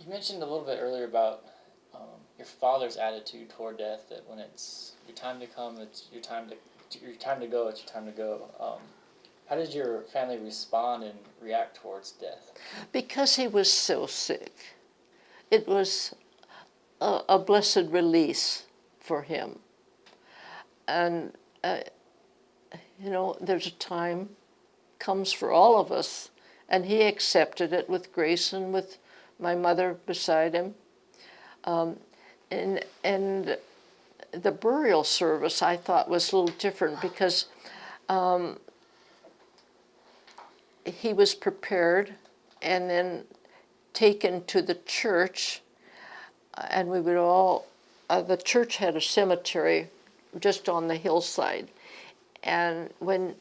You mentioned a little bit earlier about your father's attitude toward death. That when it's your time to come, it's your time to go. It's your time to go. How did your family respond and react towards death? Because he was so sick. It was a blessed release for him. And, there's a time comes for all of us, and he accepted it with grace and with my mother beside him. And the burial service I thought was a little different because he was prepared and then taken to the church, and we would all, the church had a cemetery just on the hillside, and when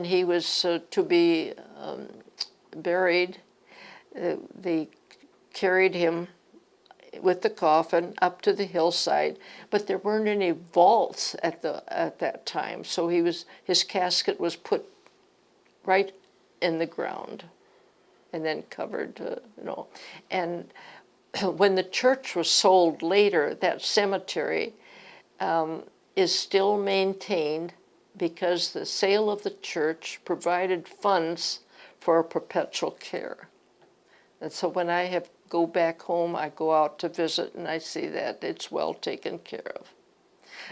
he was to be buried, they carried him with the coffin up to the hillside, but there weren't any vaults at that time, so his casket was put right in the ground and then covered, And when the church was sold later, that cemetery is still maintained because the sale of the church provided funds for perpetual care. And so when I go back home, I go out to visit and I see that it's well taken care of.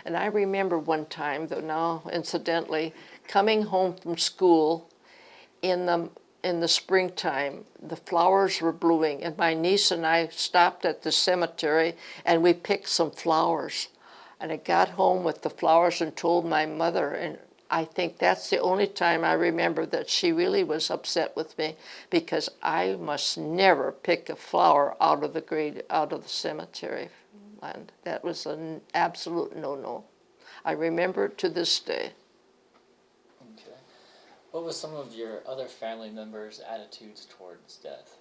And I remember one time, though now incidentally, coming home from school in the springtime, the flowers were blooming, and my niece and I stopped at the cemetery and we picked some flowers. And I got home with the flowers and told my mother, and I think that's the only time I remember that she really was upset with me, because I must never pick a flower out of the cemetery. And that was an absolute no-no. I remember it to this day. Okay. What was some of your other family members' attitudes towards death?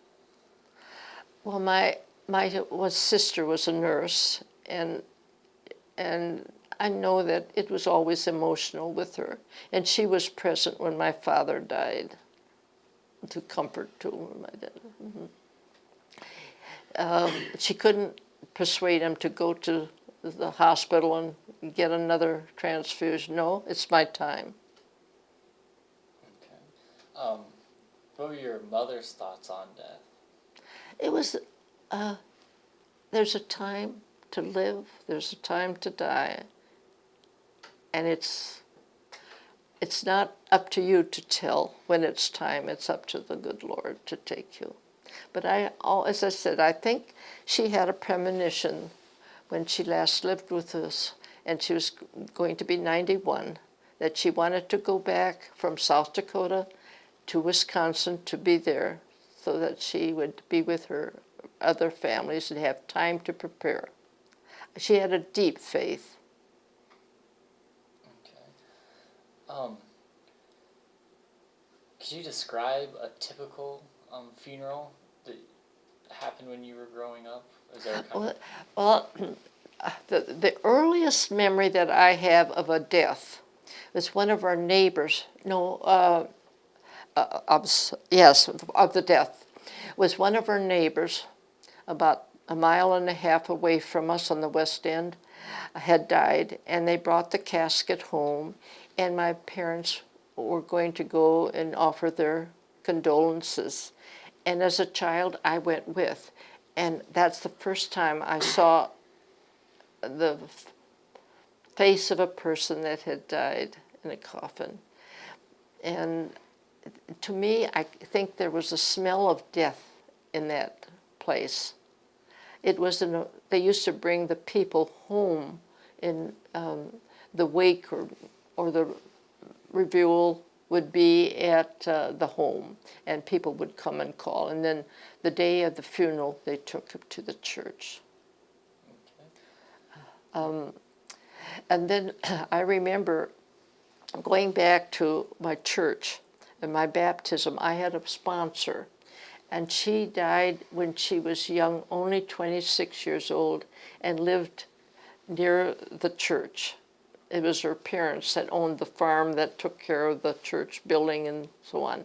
Well, my sister was a nurse, and I know that it was always emotional with her. And she was present when my father died to comfort my dad. She couldn't persuade him to go to the hospital and get another transfusion. No, it's my time. Okay. What were your mother's thoughts on death? It was, there's a time to live, there's a time to die. And it's not up to you to tell when it's time. It's up to the good Lord to take you. But as I said, I think she had a premonition when she last lived with us, and she was going to be 91, that she wanted to go back from South Dakota to Wisconsin to be there so that she would be with her other families and have time to prepare. She had a deep faith. Could you describe a typical funeral that happened when you were growing up? Is there the earliest memory that I have of a death was one of our neighbors. Of the death was one of our neighbors, about a mile and a half away from us on the west end, had died, and they brought the casket home, and my parents were going to go and offer their condolences. And as a child, I went with, and that's the first time I saw the face of a person that had died in a coffin. And to me, I think there was a smell of death in that place. It was they used to bring the people home in the wake or the reveal would be at the home, and people would come and call. And then the day of the funeral, they took him to the church. Okay. And then I remember going back to my church and my baptism. I had a sponsor, and she died when she was young, only 26 years old, and lived near the church it was her parents that owned the farm that took care of the church building and so on.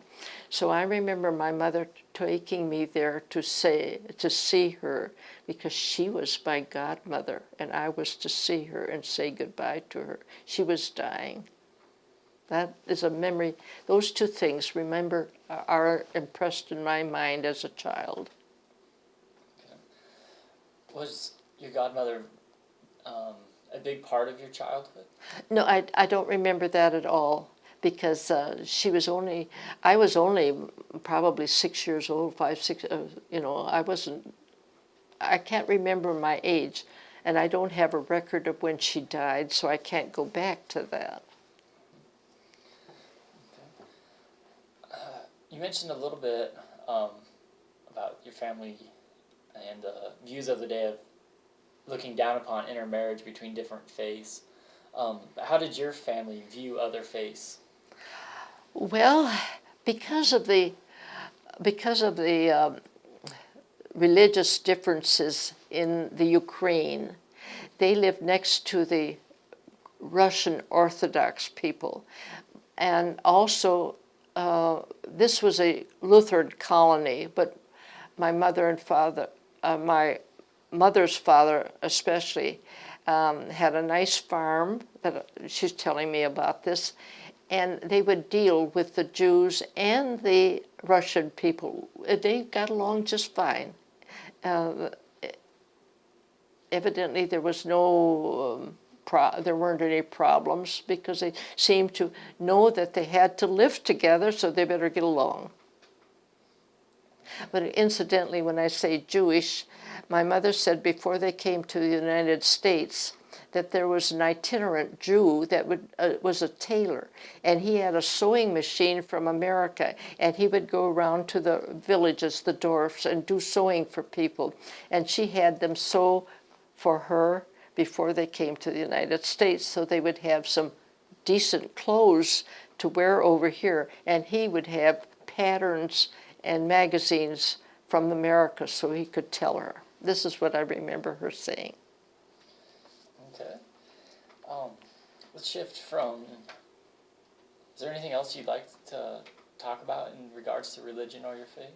So I remember my mother taking me there to see her, because she was my godmother, and I was to see her and say goodbye to her. She was dying. That is a memory. Those two things, remember, are impressed in my mind as a child. Okay. Was your godmother a big part of your childhood? No, I don't remember that at all, because I was only probably 6 years old, 5, 6, I can't remember my age, and I don't have a record of when she died, so I can't go back to that. You mentioned a little bit about your family and views of the day of looking down upon intermarriage between different faiths. How did your family view other faiths? Well, because of the religious differences in the Ukraine, they lived next to the Russian Orthodox people, and also this was a Lutheran colony, but my mother and father, my mother's father especially, had a nice farm that she's telling me about this, and they would deal with the Jews and the Russian people. They got along just fine. Evidently, there was there weren't any problems, because they seemed to know that they had to live together, so they better get along. But incidentally, when I say Jewish, my mother said before they came to the United States that there was an itinerant Jew that was a tailor, and he had a sewing machine from America, and he would go around to the villages, the dwarfs, and do sewing for people, and she had them sew for her before they came to the United States, so they would have some decent clothes to wear over here, and he would have patterns and magazines from America so he could tell her. This is what I remember her saying. Okay. Let's shift from, is there anything else you'd like to talk about in regards to religion or your faith?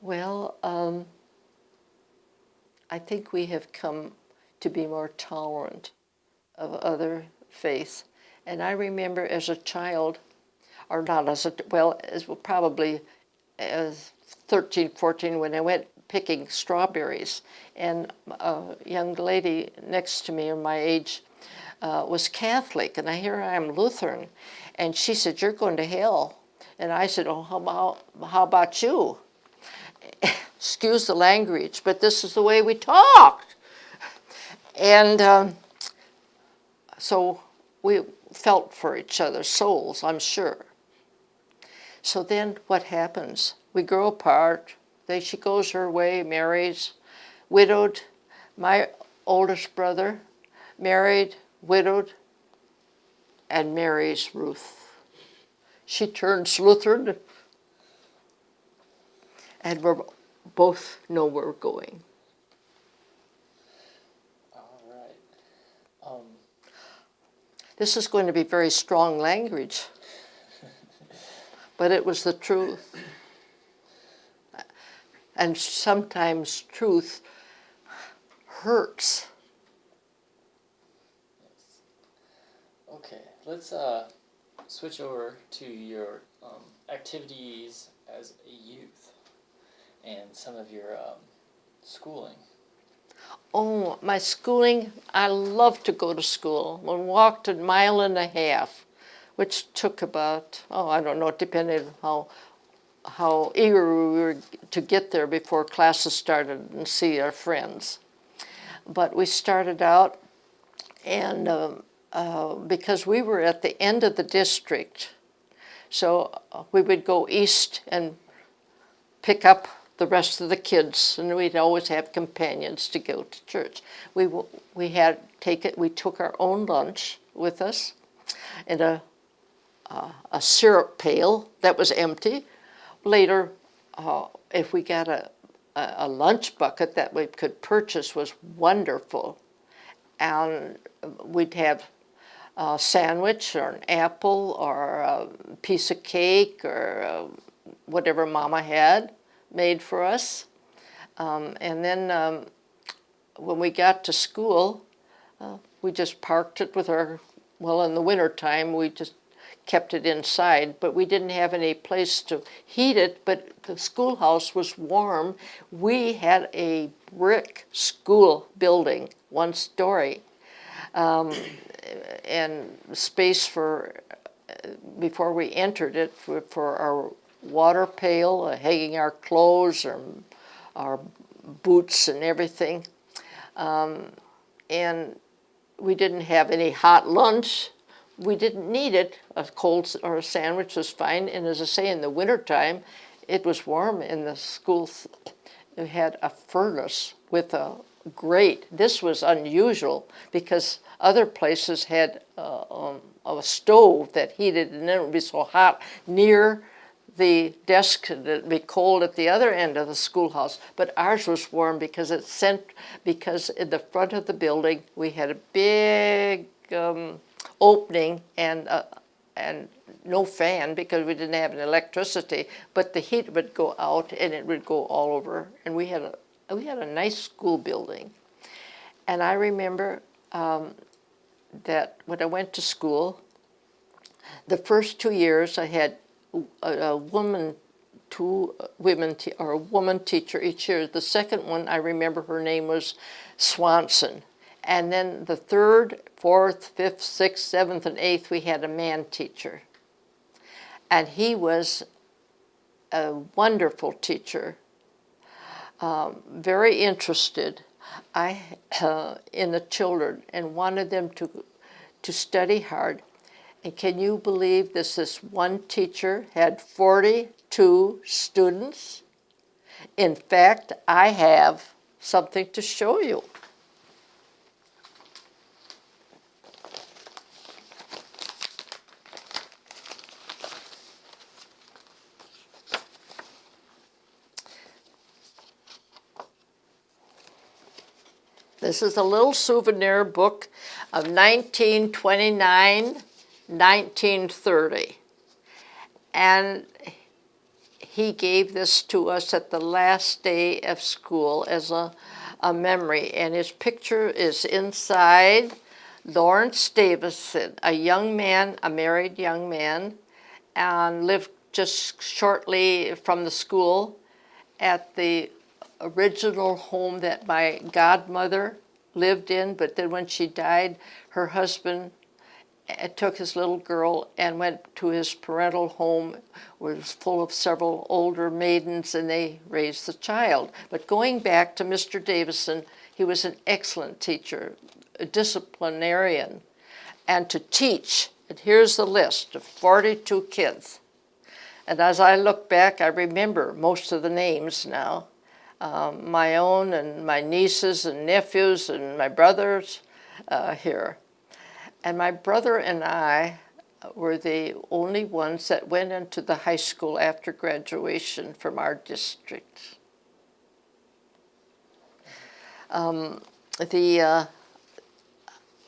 Well, I think we have come to be more tolerant of other faiths. And I remember as a child, or not as probably as 13, 14, when I went picking strawberries, and a young lady next to me, my age, was Catholic, and here I am Lutheran, and she said, "You're going to hell." And I said, "Oh, how about you?" Excuse the language, but this is the way we talked. And so we felt for each other's souls, I'm sure. So then what happens? We grow apart. She goes her way, marries, widowed. My oldest brother married, widowed, and marries Ruth. She turns Lutheran, and we both know where we're going. All right. This is going to be very strong language, but it was the truth. And sometimes truth hurts. Yes. Okay, let's switch over to your activities as a youth and some of your schooling. Oh, my schooling, I loved to go to school. We walked 1.5 miles, which took about, I don't know, depending on how eager we were to get there before classes started and see our friends. But we started out, and because we were at the end of the district, so we would go east and pick up the rest of the kids, and we'd always have companions to go to church. We took our own lunch with us, and a syrup pail that was empty. Later, if we got a a lunch bucket that we could purchase was wonderful. And we'd have a sandwich or an apple or a piece of cake or whatever Mama had made for us. And then when we got to school, we just parked it with our, well, in the wintertime, we just kept it inside, but we didn't have any place to heat it, but the schoolhouse was warm. We had a brick school building, 1 story, and space for, before we entered it, for our water pail, hanging our clothes, or our boots and everything. And we didn't have any hot lunch. We didn't need it. A cold or a sandwich was fine. And as I say, in the wintertime, it was warm in the school. We had a furnace with a grate. This was unusual because other places had a stove that heated, and then it would be so hot near the desk that it'd be cold at the other end of the schoolhouse. But ours was warm because because in the front of the building we had a big opening and no fan because we didn't have any electricity, but the heat would go out and it would go all over. And we had a nice school building. And I remember that when I went to school, the first 2 years I had a woman teacher each year. The second one, I remember her name was Swanson. And then the third, fourth, fifth, sixth, seventh, and eighth, we had a man teacher. And he was a wonderful teacher, very interested in the children and wanted them to study hard. And can you believe this one teacher had 42 students? In fact, I have something to show you. This is a little souvenir book of 1929, 1930. And he gave this to us at the last day of school as a memory. And his picture is inside. Lawrence Davison, a young man, a married young man, and lived just shortly from the school at the original home that my godmother lived in, but then when she died, her husband took his little girl and went to his parental home, which was full of several older maidens, and they raised the child. But going back to Mr. Davison, he was an excellent teacher, a disciplinarian, and to teach. And here's the list of 42 kids. And as I look back, I remember most of the names now. My own and my nieces and nephews and my brothers here. And my brother and I were the only ones that went into the high school after graduation from our district.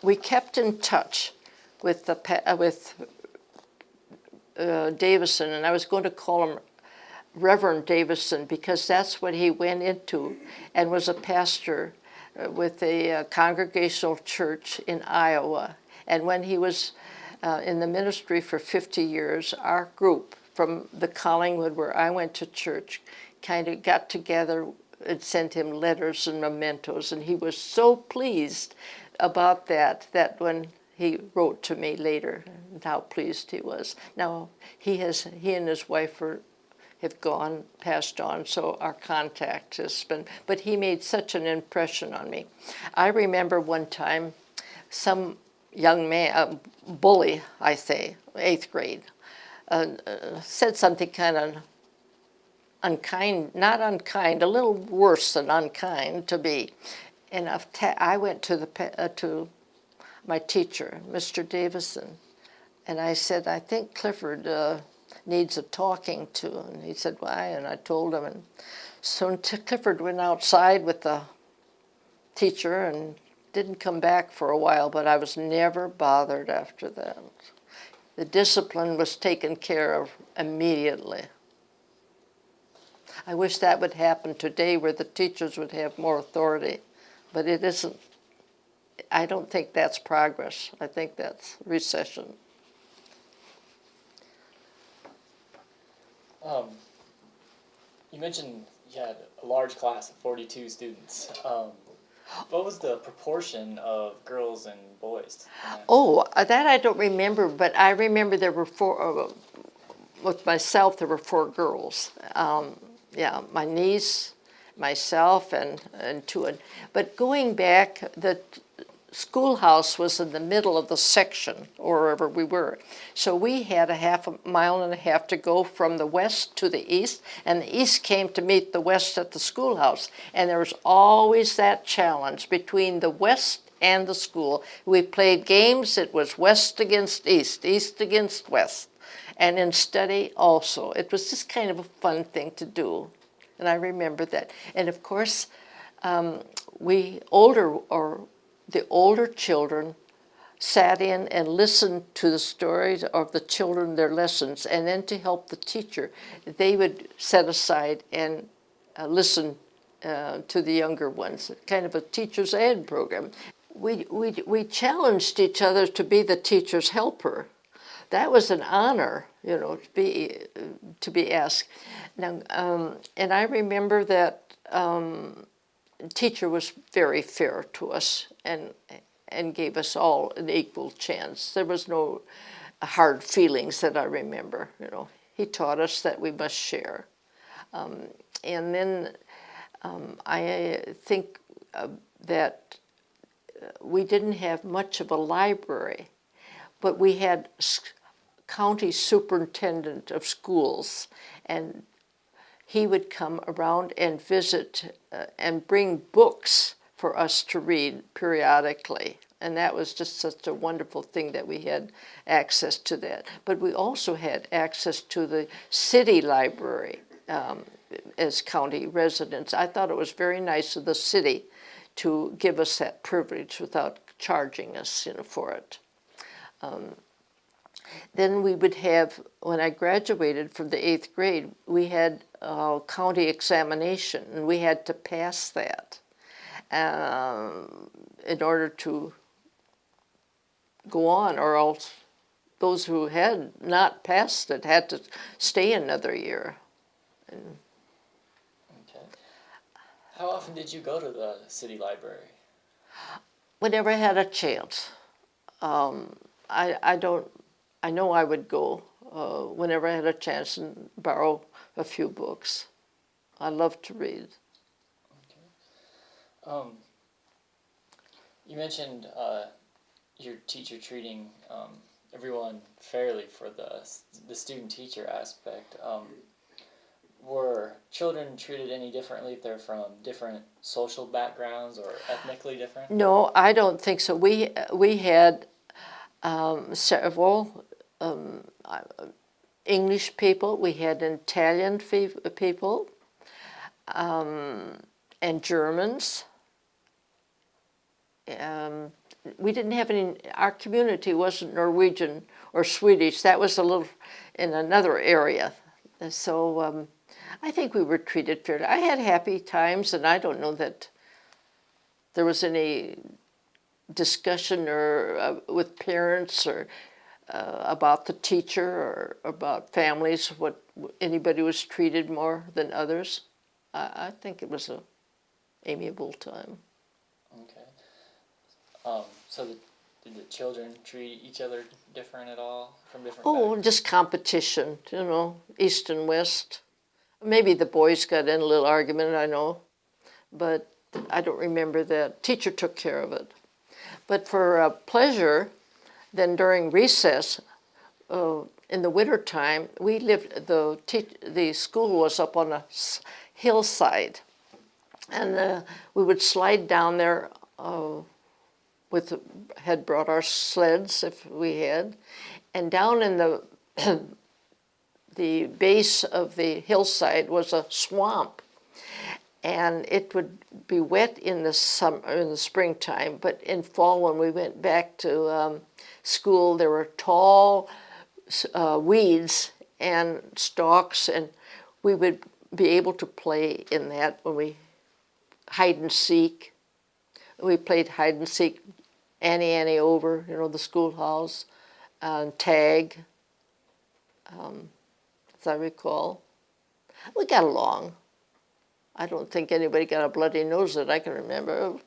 We kept in touch with Davison, and I was going to call him Reverend Davison because that's what he went into and was a pastor with a congregational church in Iowa. And when he was in the ministry for 50 years, our group from the Collingwood where I went to church kind of got together and sent him letters and mementos, and he was so pleased about that when he wrote to me later and how pleased he was. Now he and his wife have passed on, so our contact has been, but he made such an impression on me. I remember one time some young man, bully, I say, 8th grade, said something kind of unkind, not unkind, a little worse than unkind to me. And I went to my teacher, Mr. Davison, and I said, I think Clifford needs a talking to. And he said, why? And I told him. And So Clifford went outside with the teacher and didn't come back for a while, but I was never bothered after that. The discipline was taken care of immediately. I wish that would happen today where the teachers would have more authority, but it isn't. I don't think that's progress. I think that's recession. You mentioned you had a large class of 42 students. What was the proportion of girls and boys in that? Oh, that I don't remember, but I remember there were four, with myself, there were four girls. Yeah, my niece, myself, and two. But going back, the schoolhouse was in the middle of the section, or wherever we were. So we had a half a mile and a half to go from the west to the east, and the east came to meet the west at the schoolhouse. And there was always that challenge between the west and the school. We played games, it was west against east, east against west. And in study also. It was just kind of a fun thing to do. And I remember that. And of course, the older children sat in and listened to the stories of the children, their lessons, and then to help the teacher, they would set aside and listen to the younger ones, kind of a teacher's ed program. We challenged each other to be the teacher's helper. That was an honor, to be asked. Now, and I remember that teacher was very fair to us and gave us all an equal chance. There was no hard feelings that I remember. He taught us that we must share. And then I think that we didn't have much of a library, but we had county superintendent of schools, and he would come around and visit and bring books for us to read periodically. And that was just such a wonderful thing that we had access to that. But we also had access to the city library as county residents. I thought it was very nice of the city to give us that privilege without charging us for it. Then we would have, when I graduated from the 8th grade, we had a county examination, and we had to pass that in order to go on, or else those who had not passed it had to stay another year. Okay. How often did you go to the city library? Whenever I had a chance. I know I would go whenever I had a chance and borrow a few books. I love to read. Okay. You mentioned your teacher treating everyone fairly for the student-teacher aspect. Were children treated any differently if they're from different social backgrounds or ethnically different? No, I don't think so. We had several English people, we had Italian people, and Germans. We didn't have any, our community wasn't Norwegian or Swedish. That was a little in another area. So I think we were treated fairly. I had happy times, and I don't know that there was any discussion or with parents or about the teacher or about families, what anybody was treated more than others. I think it was an amiable time. Okay. Did the children treat each other different at all from different Oh, backgrounds? just competition, east and west. Maybe the boys got in a little argument, I know, but I don't remember that. Teacher took care of it. But for pleasure, then during recess, in the wintertime, we lived, the school was up on a hillside, and we would slide down there had brought our sleds if we had, and down in the base of the hillside was a swamp, And it would be wet in the springtime, but in fall when we went back to school, there were tall weeds and stalks, and we would be able to play in that when we hide and seek. We played hide and seek, Annie over, the schoolhouse, tag, as I recall. We got along. I don't think anybody got a bloody nose that I can remember.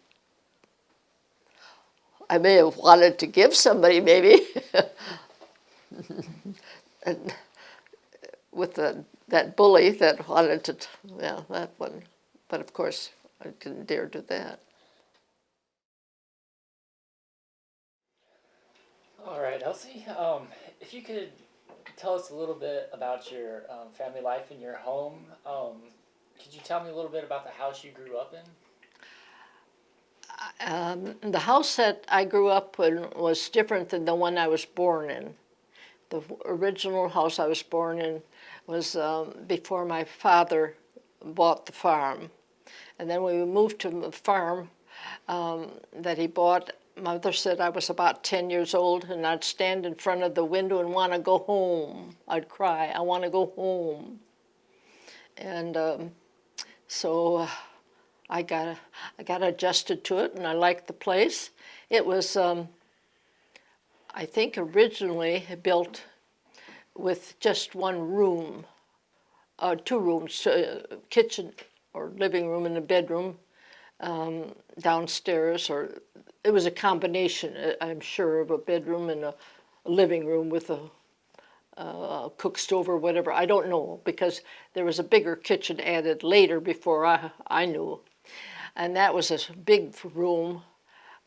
I may have wanted to give somebody, maybe, and with that bully that wanted to, that one. But of course, I didn't dare do that. All right, Elsie. If you could tell us a little bit about your family life in your home. Could you tell me a little bit about the house you grew up in? The house that I grew up in was different than the one I was born in. The original house I was born in was before my father bought the farm. And then when we moved to the farm that he bought, Mother said I was about 10 years old, and I'd stand in front of the window and want to go home. I'd cry, I want to go home. And so I got adjusted to it, and I liked the place. It was, I think, originally built with just one room, 2 rooms, kitchen or living room and a bedroom downstairs, or it was a combination, I'm sure, of a bedroom and a living room with a cook stove or whatever. I don't know, because there was a bigger kitchen added later before I knew. And that was a big room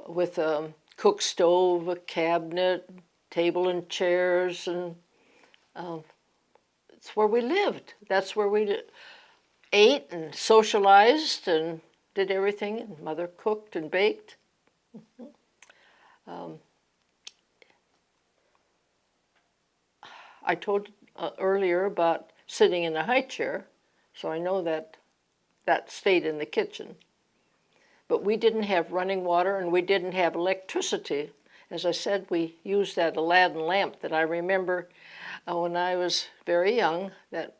with a cook stove, a cabinet, table and chairs, and it's where we lived. That's where we ate and socialized and did everything, and Mother cooked and baked. I told earlier about sitting in a high chair, so I know that stayed in the kitchen. But we didn't have running water, and we didn't have electricity. As I said, we used that Aladdin lamp that I remember when I was very young, that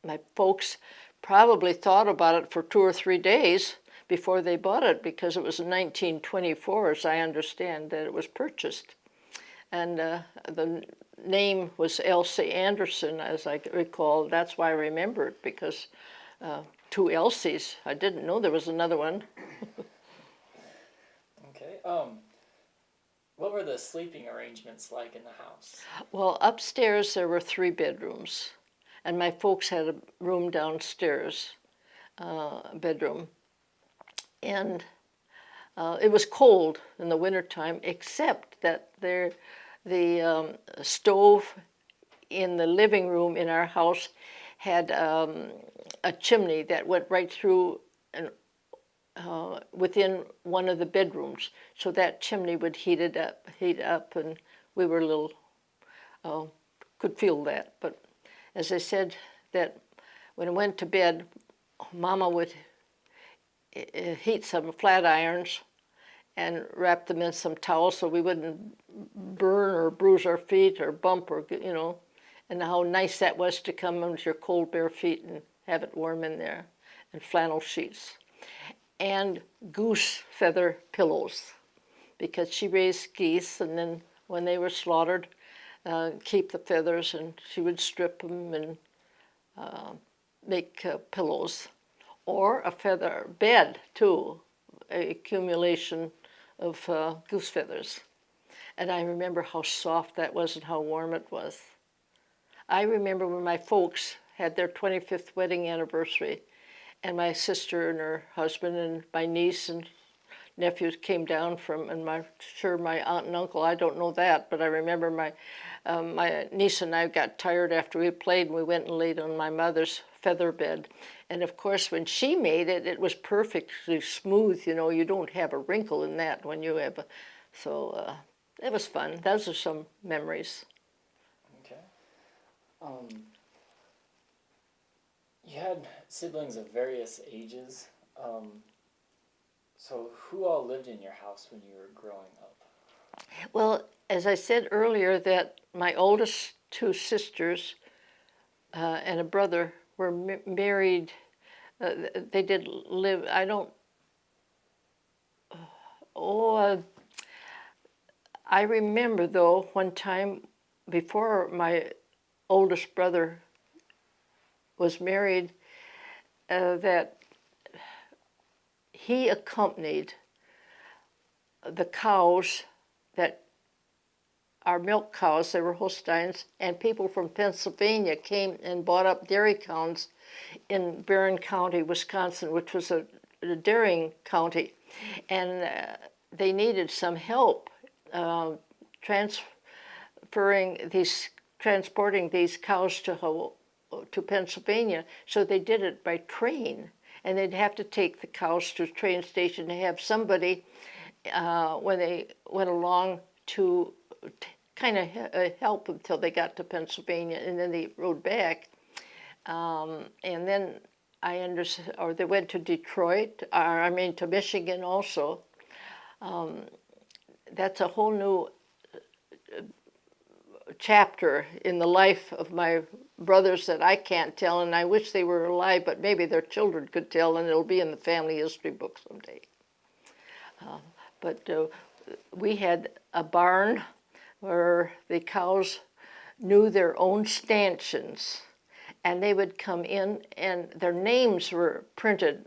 my folks probably thought about it for 2 or 3 days before they bought it, because it was in 1924, as I understand, that it was purchased. And the name was Elsie Anderson, as I recall. That's why I remember it, because 2 Elsies. I didn't know there was another one. Okay. What were the sleeping arrangements like in the house? Well, upstairs there were 3 bedrooms, and my folks had a room downstairs, bedroom. And it was cold in the wintertime, except that the stove in the living room in our house had a chimney that went right through and within one of the bedrooms. So that chimney would heat up, and we were a little, could feel that. But as I said, that when I went to bed, Mama would heat some flat irons and wrap them in some towels so we wouldn't burn or bruise our feet or bump, or and how nice that was to come with your cold bare feet and have it warm in there, and flannel sheets and goose feather pillows, because she raised geese, and then when they were slaughtered, keep the feathers, and she would strip them and make pillows. Or a feather bed, too, an accumulation of goose feathers. And I remember how soft that was and how warm it was. I remember when my folks had their 25th wedding anniversary, and my sister and her husband and my niece and nephews came down from, and my aunt and uncle, I don't know that, but I remember my niece and I got tired after we played, and we went and laid on my mother's feather bed. And of course, when she made it, it was perfectly smooth. You don't have a wrinkle in that when you have so it was fun. Those are some memories. Okay. You had siblings of various ages. So who all lived in your house when you were growing up? Well, as I said earlier, that my oldest two sisters and a brother were married. They did live. I don't. Oh, I remember though one time before my oldest brother was married, that he accompanied the cows that our milk cows, they were Holsteins, and people from Pennsylvania came and bought up dairy cows in Barron County, Wisconsin, which was a dairying county. And they needed some help transporting these cows to Pennsylvania. So they did it by train. And they'd have to take the cows to a train station to have somebody, when they went along, to kind of help until they got to Pennsylvania, and then they rode back. And then they went to Detroit, to Michigan also. That's a whole new chapter in the life of my brothers that I can't tell, and I wish they were alive, but maybe their children could tell, and it'll be in the family history book someday. But we had a barn where the cows knew their own stanchions, and they would come in, and their names were printed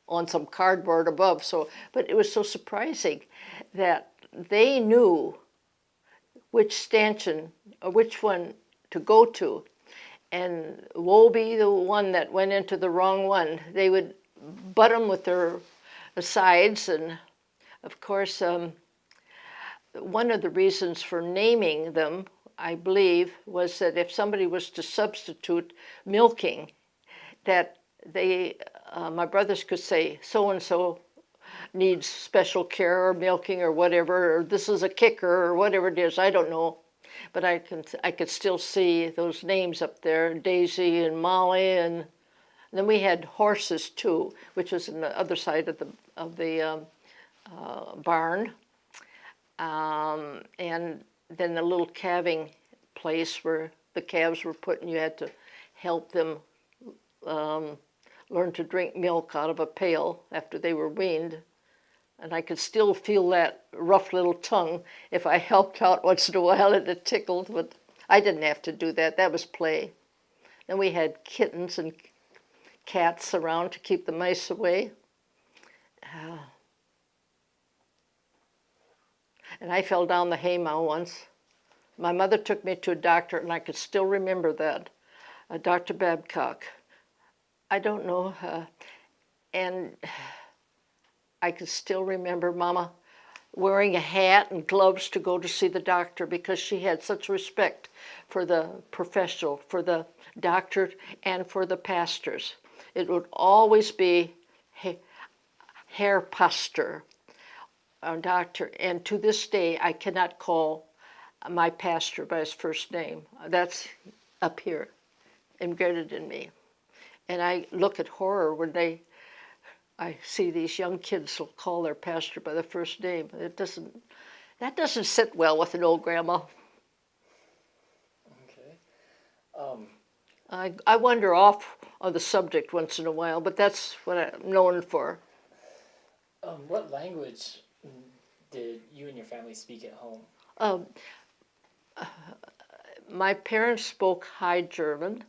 on some cardboard above. But it was so surprising that they knew which stanchion or which one to go to, and woe be the one that went into the wrong one. They would butt them with their sides, and of course, one of the reasons for naming them, I believe, was that if somebody was to substitute milking, that my brothers could say, so-and-so needs special care or milking or whatever, or this is a kicker or whatever it is, I don't know. But I could still see those names up there, Daisy and Molly, and then we had horses too, which was on the other side of the barn. And then the little calving place where the calves were put, and you had to help them learn to drink milk out of a pail after they were weaned. And I could still feel that rough little tongue. If I helped out once in a while, it tickled, but I didn't have to do that. That was play. Then we had kittens and cats around to keep the mice away. And I fell down the haymow once. My mother took me to a doctor, and I could still remember that, Dr. Babcock. I don't know, and I could still remember Mama wearing a hat and gloves to go to see the doctor because she had such respect for the professional, for the doctor, and for the pastors. It would always be Herr Pastor, doctor, and to this day I cannot call my pastor by his first name. That's up here, embedded in me. And I look at horror when I see these young kids will call their pastor by the first name. That doesn't sit well with an old grandma. Okay. I wander off on the subject once in a while, but that's what I'm known for. What language did you and your family speak at home? My parents spoke High German,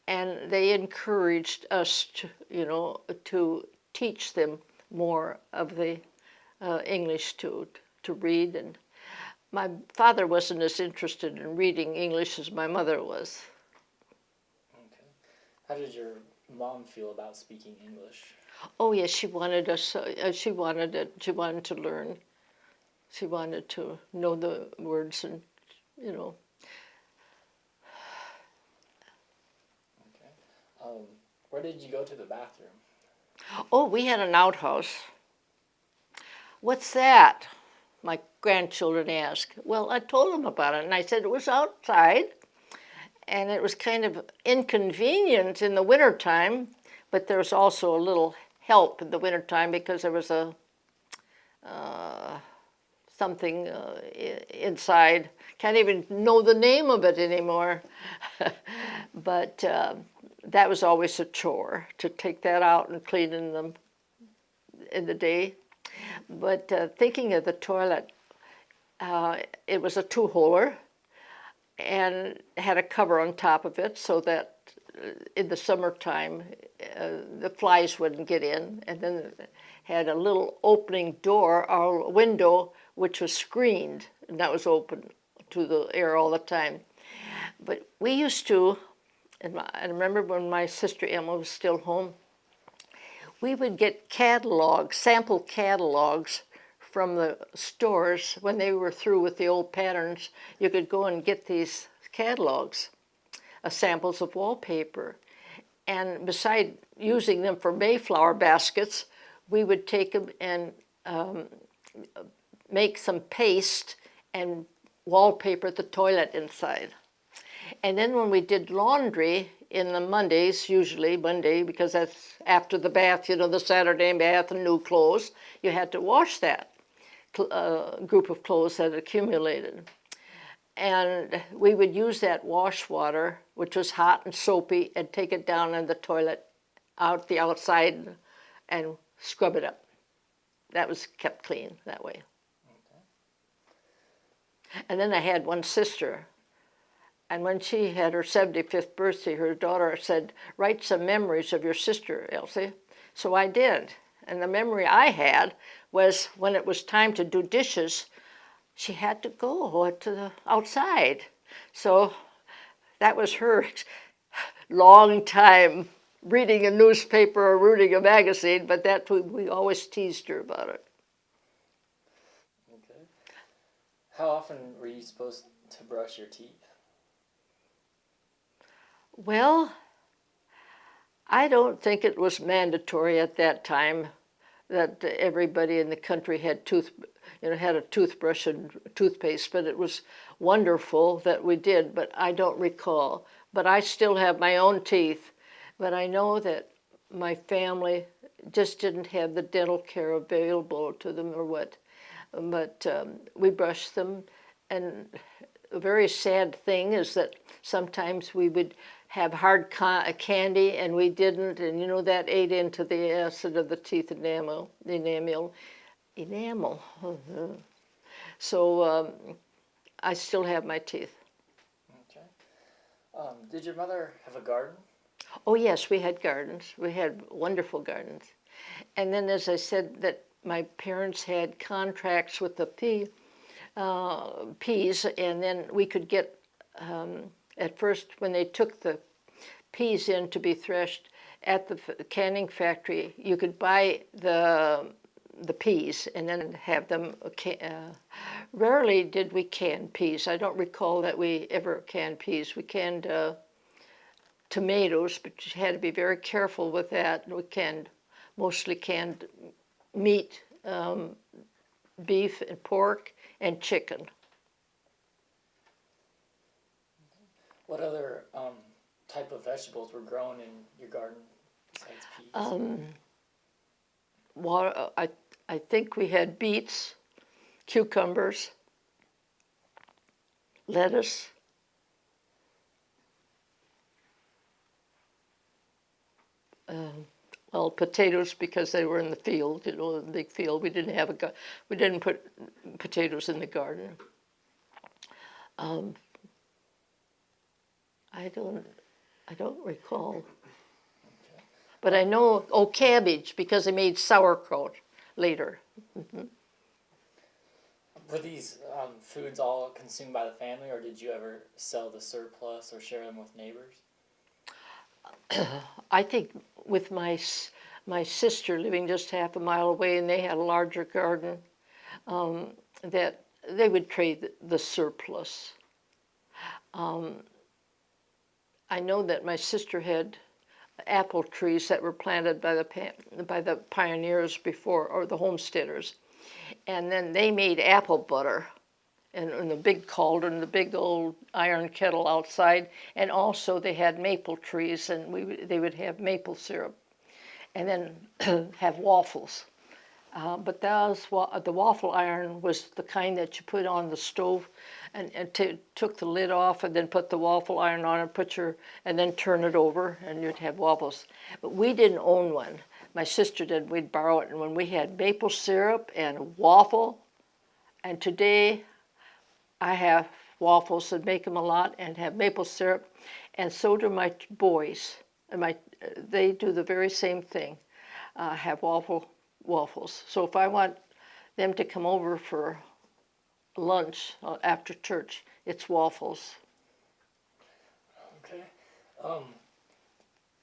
and they encouraged us to teach them more of the English to read. And my father wasn't as interested in reading English as my mother was. Okay. How did your mom feel about speaking English? Oh yes, she wanted us. She wanted it. She wanted to learn. She wanted to know the words, and Okay. Where did you go to the bathroom? Oh, we had an outhouse. What's that? My grandchildren asked. Well, I told them about it, and I said it was outside. And it was kind of inconvenient in the wintertime, but there was also a little help in the wintertime because there was a something inside. Can't even know the name of it anymore. But that was always a chore to take that out and clean in the day. But thinking of the toilet, it was a two-holer and had a cover on top of it so that in the summertime the flies wouldn't get in, and then it had a little opening door or window which was screened, and that was open to the air all the time. But we used to, and I remember when my sister Emma was still home, we would get catalogs, sample catalogs from the stores. When they were through with the old patterns, you could go and get these catalogs, samples of wallpaper. And beside using them for Mayflower baskets, we would take them and make some paste and wallpaper the toilet inside. And then when we did laundry in the Mondays, usually Monday, because that's after the bath, you know, the Saturday bath and new clothes, you had to wash that group of clothes that accumulated. And we would use that wash water, which was hot and soapy, and take it down in the toilet, out the outside, and scrub it up. That was kept clean that way. Okay. And then I had one sister, and when she had her 75th birthday, her daughter said, "Write some memories of your sister, Elsie." So I did. And the memory I had was when it was time to do dishes, she had to go to the outside. So that was her long time reading a newspaper or reading a magazine, but that we always teased her about it. Okay. How often were you supposed to brush your teeth? Well, I don't think it was mandatory at that time that everybody in the country had had a toothbrush and toothpaste, but it was wonderful that we did, but I don't recall. But I still have my own teeth, but I know that my family just didn't have the dental care available to them or what. But we brushed them, and a very sad thing is that sometimes we would have hard candy and we didn't, and you know that ate into the acid of the teeth enamel. So I still have my teeth. Okay. Did your mother have a garden? Oh yes, we had gardens. We had wonderful gardens. And then, as I said, that my parents had contracts with the peas, and then we could get, at first when they took the peas in to be threshed at the canning factory, you could buy the peas and then have them, rarely did we can peas. I don't recall that we ever canned peas. We canned tomatoes, but you had to be very careful with that. We mostly canned meat, beef and pork and chicken. What other type of vegetables were grown in your garden besides peas? I think we had beets, cucumbers, lettuce, potatoes because they were in the field, you know, the big field. We didn't put potatoes in the garden. I don't recall. Okay. But I know, cabbage, because I made sauerkraut later. Mm-hmm. Were these foods all consumed by the family, or did you ever sell the surplus or share them with neighbors? I think with my sister living just half a mile away, and they had a larger garden, that they would trade the surplus. I know that my sister had apple trees that were planted by the pioneers before, or the homesteaders, and then they made apple butter, and the big cauldron, the big old iron kettle outside, and also they had maple trees, and they would have maple syrup, and then have waffles. But the waffle iron was the kind that you put on the stove, and took the lid off, and then put the waffle iron on, and then turn it over, and you'd have waffles. But we didn't own one. My sister did. We'd borrow it, and when we had maple syrup and waffle, and today I have waffles and make them a lot, and have maple syrup, and so do my boys. And they do the very same thing. Have waffles. So if I want them to come over for lunch after church, it's waffles. Okay.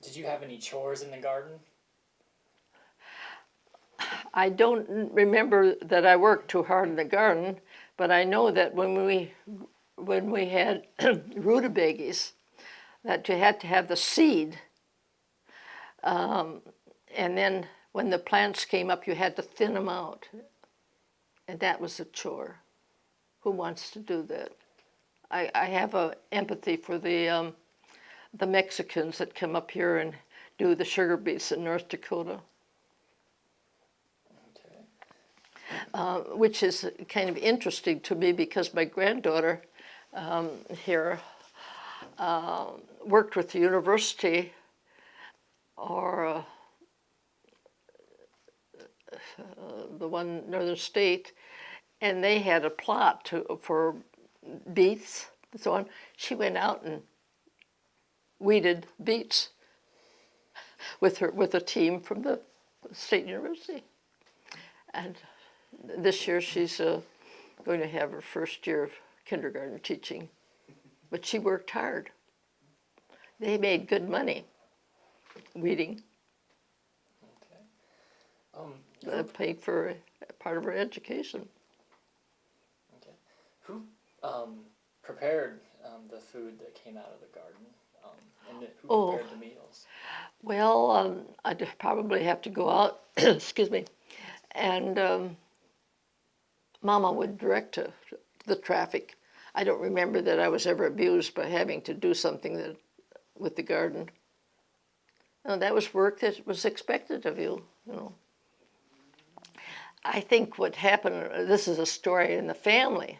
Did you have any chores in the garden? I don't remember that I worked too hard in the garden, but I know that when we had rutabagas, that you had to have the seed, and then when the plants came up, you had to thin them out, and that was a chore. Who wants to do that? I have a empathy for the Mexicans that come up here and do the sugar beets in North Dakota. Which is kind of interesting to me because my granddaughter here worked with the university or the one northern state, and they had a plot for beets and so on. She went out and weeded beets with a team from the state university, and this year she's going to have her first year of kindergarten teaching, but she worked hard. They made good money weeding. Okay. Paid for part of her education. Okay. Who prepared the food that came out of the garden? And who prepared the meals? Well, I'd probably have to go out, excuse me, and Mama would direct the traffic. I don't remember that I was ever abused by having to do something with the garden. No, that was work that was expected of you, you know. I think what happened, this is a story in the family,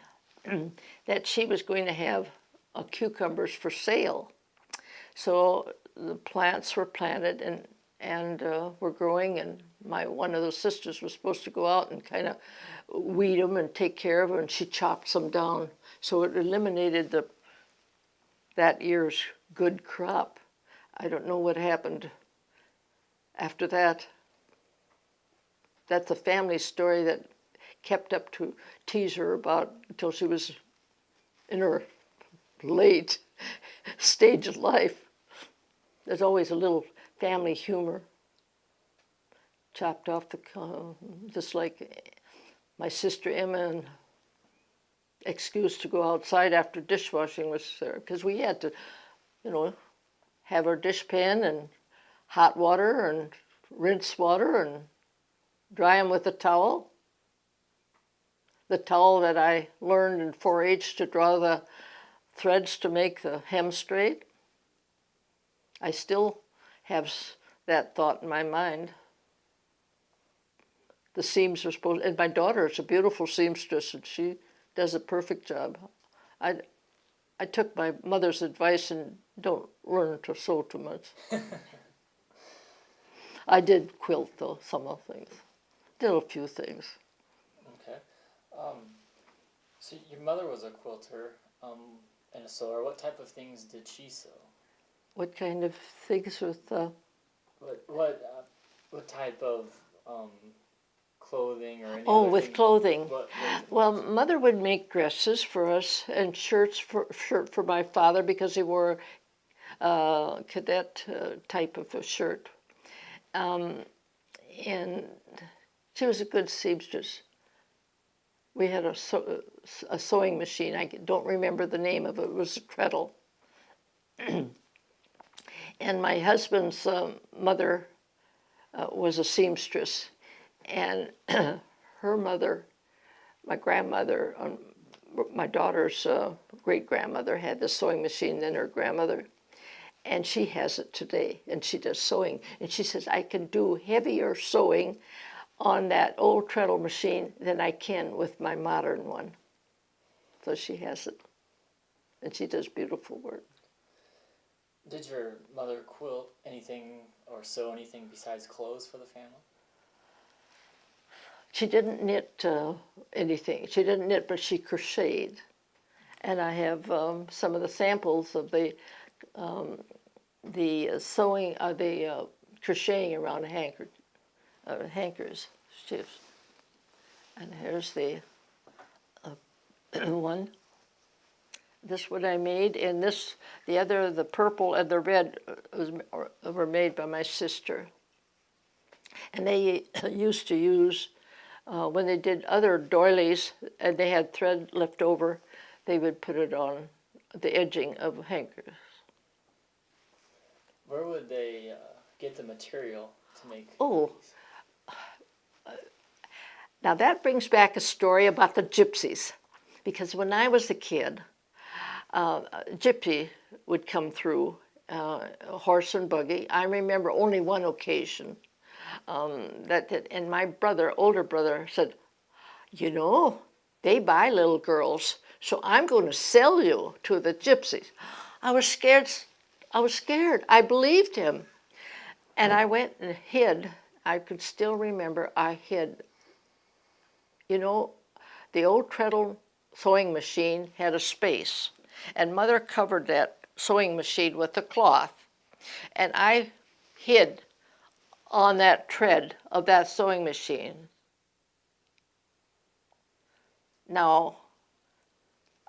that she was going to have cucumbers for sale. So the plants were planted and were growing, and one of those sisters was supposed to go out and kind of weed them and take care of them, and she chopped some down. So it eliminated that year's good crop. I don't know what happened after that. That's a family story that kept up to tease her about until she was in her late stage of life. There's always a little family humor. Chopped off just like my sister Emma, and excuse to go outside after dishwashing was there, because we had to, you know, have our dishpan and hot water and rinse water and dry them with a towel. The towel that I learned in 4-H to draw the threads to make the hem straight. I still have that thought in my mind. The seams are supposed, and my daughter is a beautiful seamstress, and she does a perfect job. I took my mother's advice and don't learn to sew too much. I did quilt, though, some of the things. Did a few things. Okay. So your mother was a quilter and a sewer. What type of things did she sew? What kind of things with... What type of clothing or any Oh, other with thing? clothing. What Well, Mother would make dresses for us and shirts for my father because he wore a cadet type of a shirt. And she was a good seamstress. We had a sewing machine. I don't remember the name of it. It was a treadle. And my husband's mother was a seamstress. And her mother, my grandmother on my daughter's great-grandmother had the sewing machine, then her grandmother, and she has it today, and she does sewing. And she says, I can do heavier sewing on that old treadle machine than I can with my modern one. So she has it, and she does beautiful work. Did your mother quilt anything or sew anything besides clothes for the family? She didn't knit anything. She didn't knit, but she crocheted. And I have some of the samples of the sewing, the crocheting around hankers. And here's the one. This what I made, and this, the purple and the red were made by my sister. And they used to use, when they did other doilies and they had thread left over, they would put it on the edging of hankers. Where would they get the material to make Oh, these? now that brings back a story about the gypsies. Because when I was a kid, a gypsy would come through, a horse and buggy. I remember only one occasion and my brother, older brother, said, you know, they buy little girls, so I'm going to sell you to the gypsies. I was scared. I believed him. And I went and hid. I could still remember I hid. You know, the old treadle sewing machine had a space, and Mother covered that sewing machine with a cloth, and I hid on that tread of that sewing machine. Now,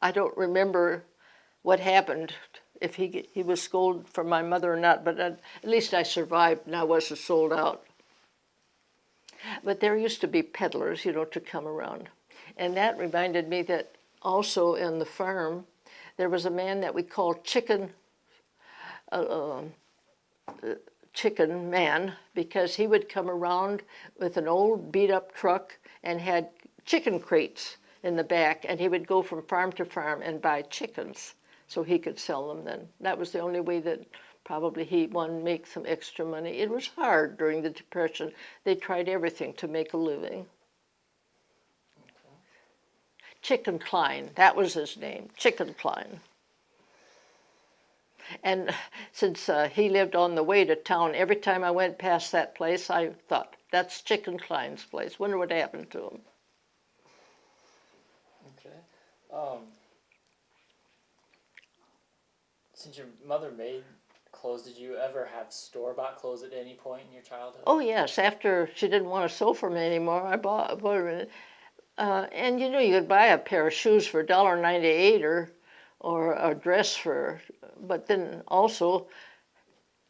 I don't remember what happened, if he was scolded from my mother or not, but at least I survived and I wasn't sold out. But there used to be peddlers, you know, to come around. And that reminded me that also in the farm, there was a man that we called Chicken Man, because he would come around with an old beat-up truck and had chicken crates in the back, and he would go from farm to farm and buy chickens so he could sell them then. That was the only way that probably he wanted to make some extra money. It was hard during the Depression. They tried everything to make a living. Okay. Chicken Klein, that was his name, Chicken Klein. And since he lived on the way to town, every time I went past that place, I thought, that's Chicken Klein's place. Wonder what happened to him. Okay. Since your mother made clothes, did you ever have store-bought clothes at any point in your childhood? Oh yes, after she didn't want to sew for me anymore, I bought it. And you know, you could buy a pair of shoes for $1.98 or a dress for, but then also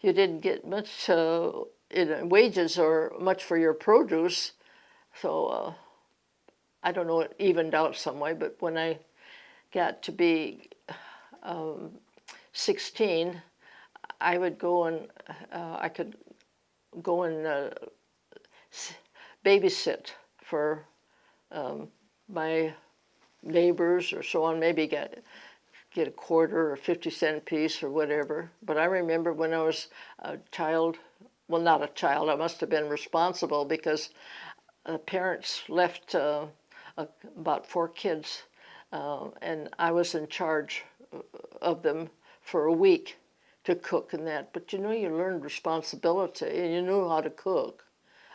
you didn't get much in wages or much for your produce. So I don't know, it evened out some way, but when I got to be 16, I would go and I could go and babysit for my neighbors or so on, maybe get a quarter or 50-cent piece or whatever. But I remember when I was a child, well, not a child, I must have been responsible because parents left about 4 kids, and I was in charge of them for a week to cook and that. But you know, you learned responsibility and you knew how to cook.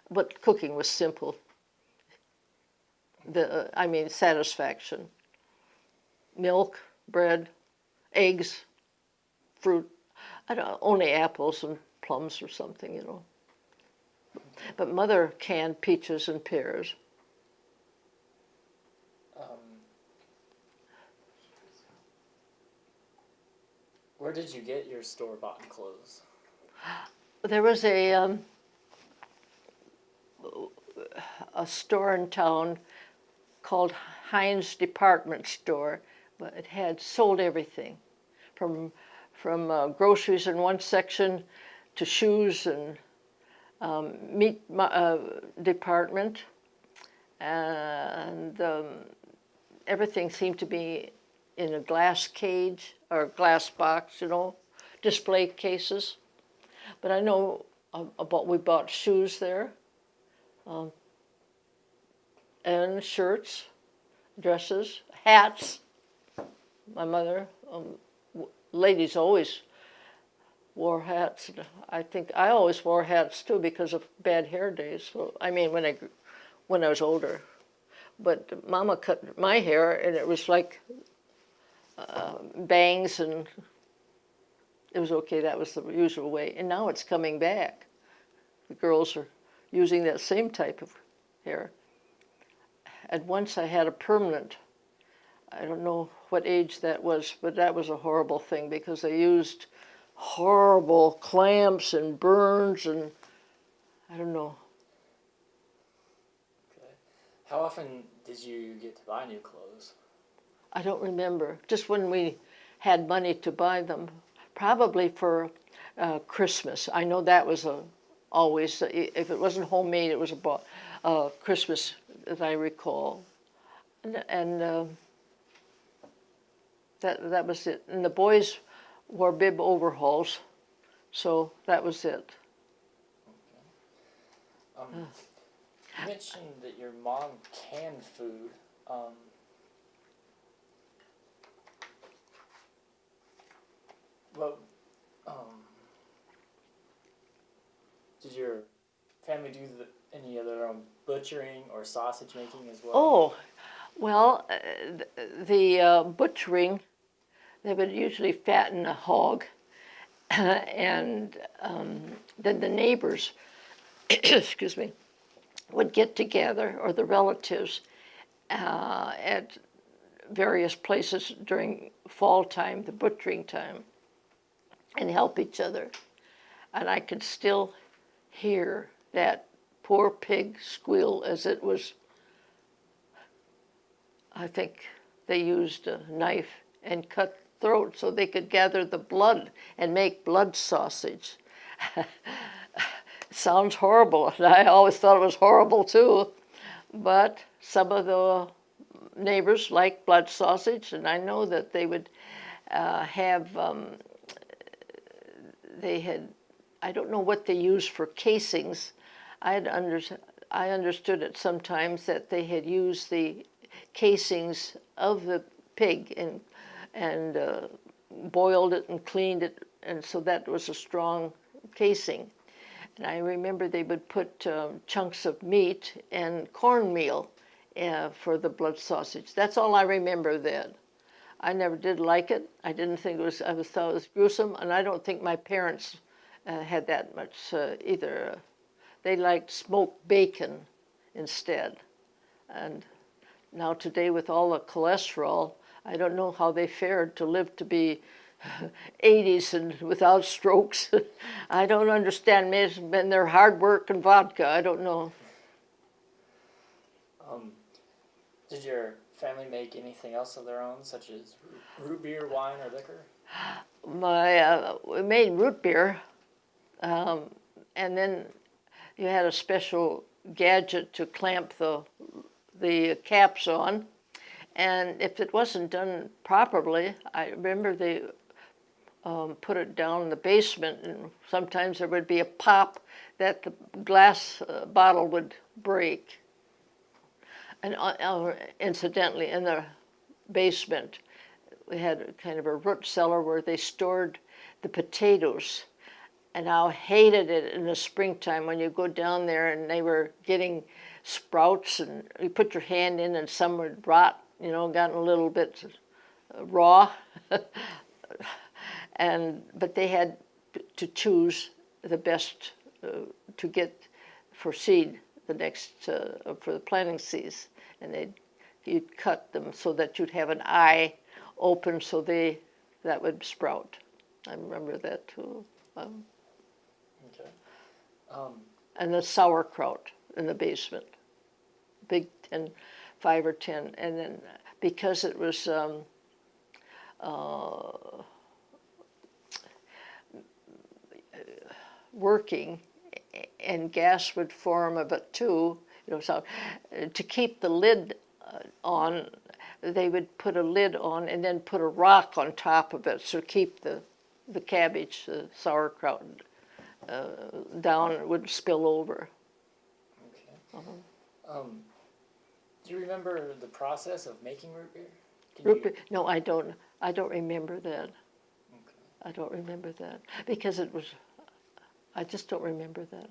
But cooking was simple. I mean, satisfaction. Milk, bread, eggs, fruit. I don't know, only apples and plums or something, you know. But Mother canned peaches and pears. Where did you get your store-bought clothes? There was a store in town called Heinz Department Store, but it had sold everything, from groceries in one section to shoes and meat department, and everything seemed to be in a glass cage or a glass box, display cases. But I know we bought shoes there, and shirts, dresses, hats. My mother, ladies always wore hats. I think I always wore hats too because of bad hair days. So, I mean, when I was older. But Mama cut my hair, and it was like bangs, and it was okay. That was the usual way. And now it's coming back. The girls are using that same type of hair. And once I had a permanent, I don't know what age that was, but that was a horrible thing because they used horrible clamps and burns, and I don't know. Okay. How often did you get to buy new clothes? I don't remember. Just when we had money to buy them. Probably for Christmas. I know that was always, if it wasn't homemade, it was Christmas, as I recall. And that was it. And the boys wore bib overalls, so that was it. Okay. You mentioned that your mom canned food. Well, did your family do any other butchering or sausage making as well? Oh, well, the butchering, they would usually fatten a hog, and then the neighbors, excuse me, would get together, or the relatives, at various places during fall time, the butchering time, and help each other. And I could still hear that poor pig squeal as it was, I think they used a knife and cut throat so they could gather the blood and make blood sausage. Sounds horrible, and I always thought it was horrible too. But some of the neighbors liked blood sausage, and I know that they would have, they had, I don't know what they used for casings. I understood it sometimes that they had used the casings of the pig and boiled it and cleaned it, and so that was a strong casing. And I remember they would put chunks of meat and cornmeal for the blood sausage. That's all I remember then. I never did like it. I didn't think it was, thought it was gruesome, and I don't think my parents had that much either. They liked smoked bacon instead. And now today with all the cholesterol, I don't know how they fared to live to be 80s and without strokes. I don't understand. Maybe it's been their hard work and vodka. I don't know. Did your family make anything else of their own, such as root beer, wine, or liquor? We made root beer, and then you had a special gadget to clamp the caps on, and if it wasn't done properly, I remember they put it down in the basement, and sometimes there would be a pop that the glass bottle would break. And incidentally, in the basement, we had kind of a root cellar where they stored the potatoes. And I hated it in the springtime when you go down there and they were getting sprouts, and you put your hand in and some would rot, gotten a little bit raw. But they had to choose the best to get for seed the next for the planting season, and you'd cut them so that you'd have an eye open so that would sprout. I remember that too. Okay. And the sauerkraut in the basement, big 5 or 10, and then because it was working, and gas would form of it too, so to keep the lid on, they would put a lid on and then put a rock on top of it to keep the cabbage, the sauerkraut, down. It wouldn't spill over. Okay. Do you remember the process of making root beer? Root beer? No, I don't. I don't remember that. Okay. I don't remember that because it was. I just don't remember that.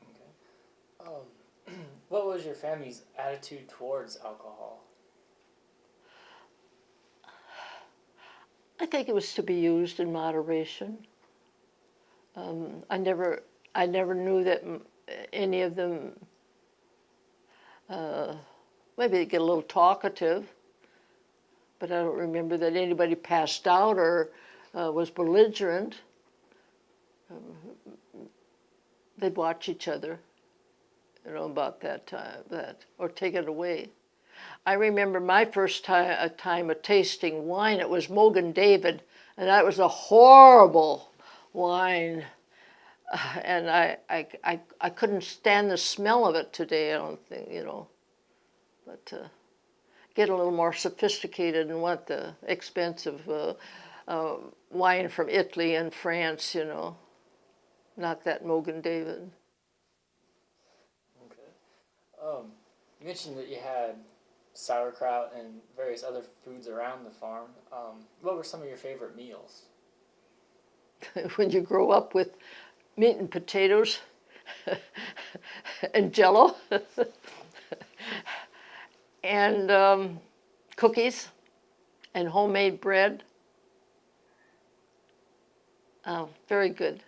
Okay. What was your family's attitude towards alcohol? I think it was to be used in moderation. I never knew that any of them. Maybe they get a little talkative, but I don't remember that anybody passed out or was belligerent. They'd watch each other, about that time, or take it away. I remember my first time of tasting wine. It was Mogan David, and that was a horrible wine. And I couldn't stand the smell of it today. I don't think, but get a little more sophisticated and want the expensive wine from Italy and France, not that Mogan David. Okay. You mentioned that you had sauerkraut and various other foods around the farm. What were some of your favorite meals? When you grow up with meat and potatoes and Jello and cookies and homemade bread. Very good.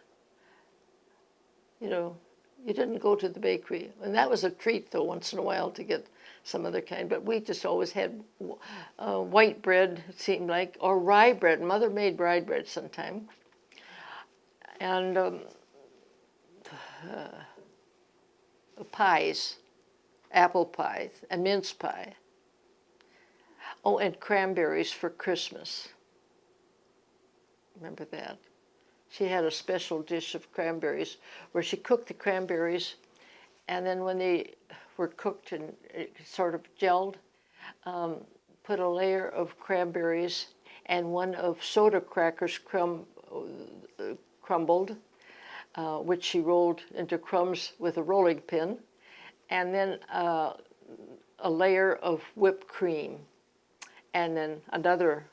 You didn't go to the bakery. And that was a treat, though, once in a while to get some other kind. But we just always had white bread, it seemed like, or rye bread. Mother made rye bread sometime. And pies, apple pies, and mince pie. Oh, and cranberries for Christmas. Remember that? She had a special dish of cranberries where she cooked the cranberries, and then when they were cooked and it sort of gelled, put a layer of cranberries and one of soda crackers crumbled, which she rolled into crumbs with a rolling pin, and then a layer of whipped cream, and then another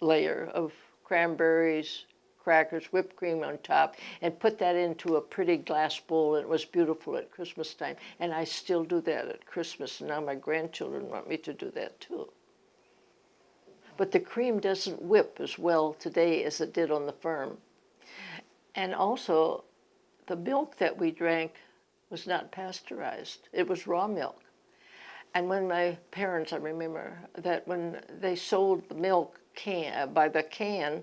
layer of cranberries, crackers, whipped cream on top, and put that into a pretty glass bowl. It was beautiful at Christmas time, and I still do that at Christmas. And now my grandchildren want me to do that too. But the cream doesn't whip as well today as it did on the farm. And also, the milk that we drank was not pasteurized. It was raw milk. And when my parents, I remember that when they sold the milk by the can,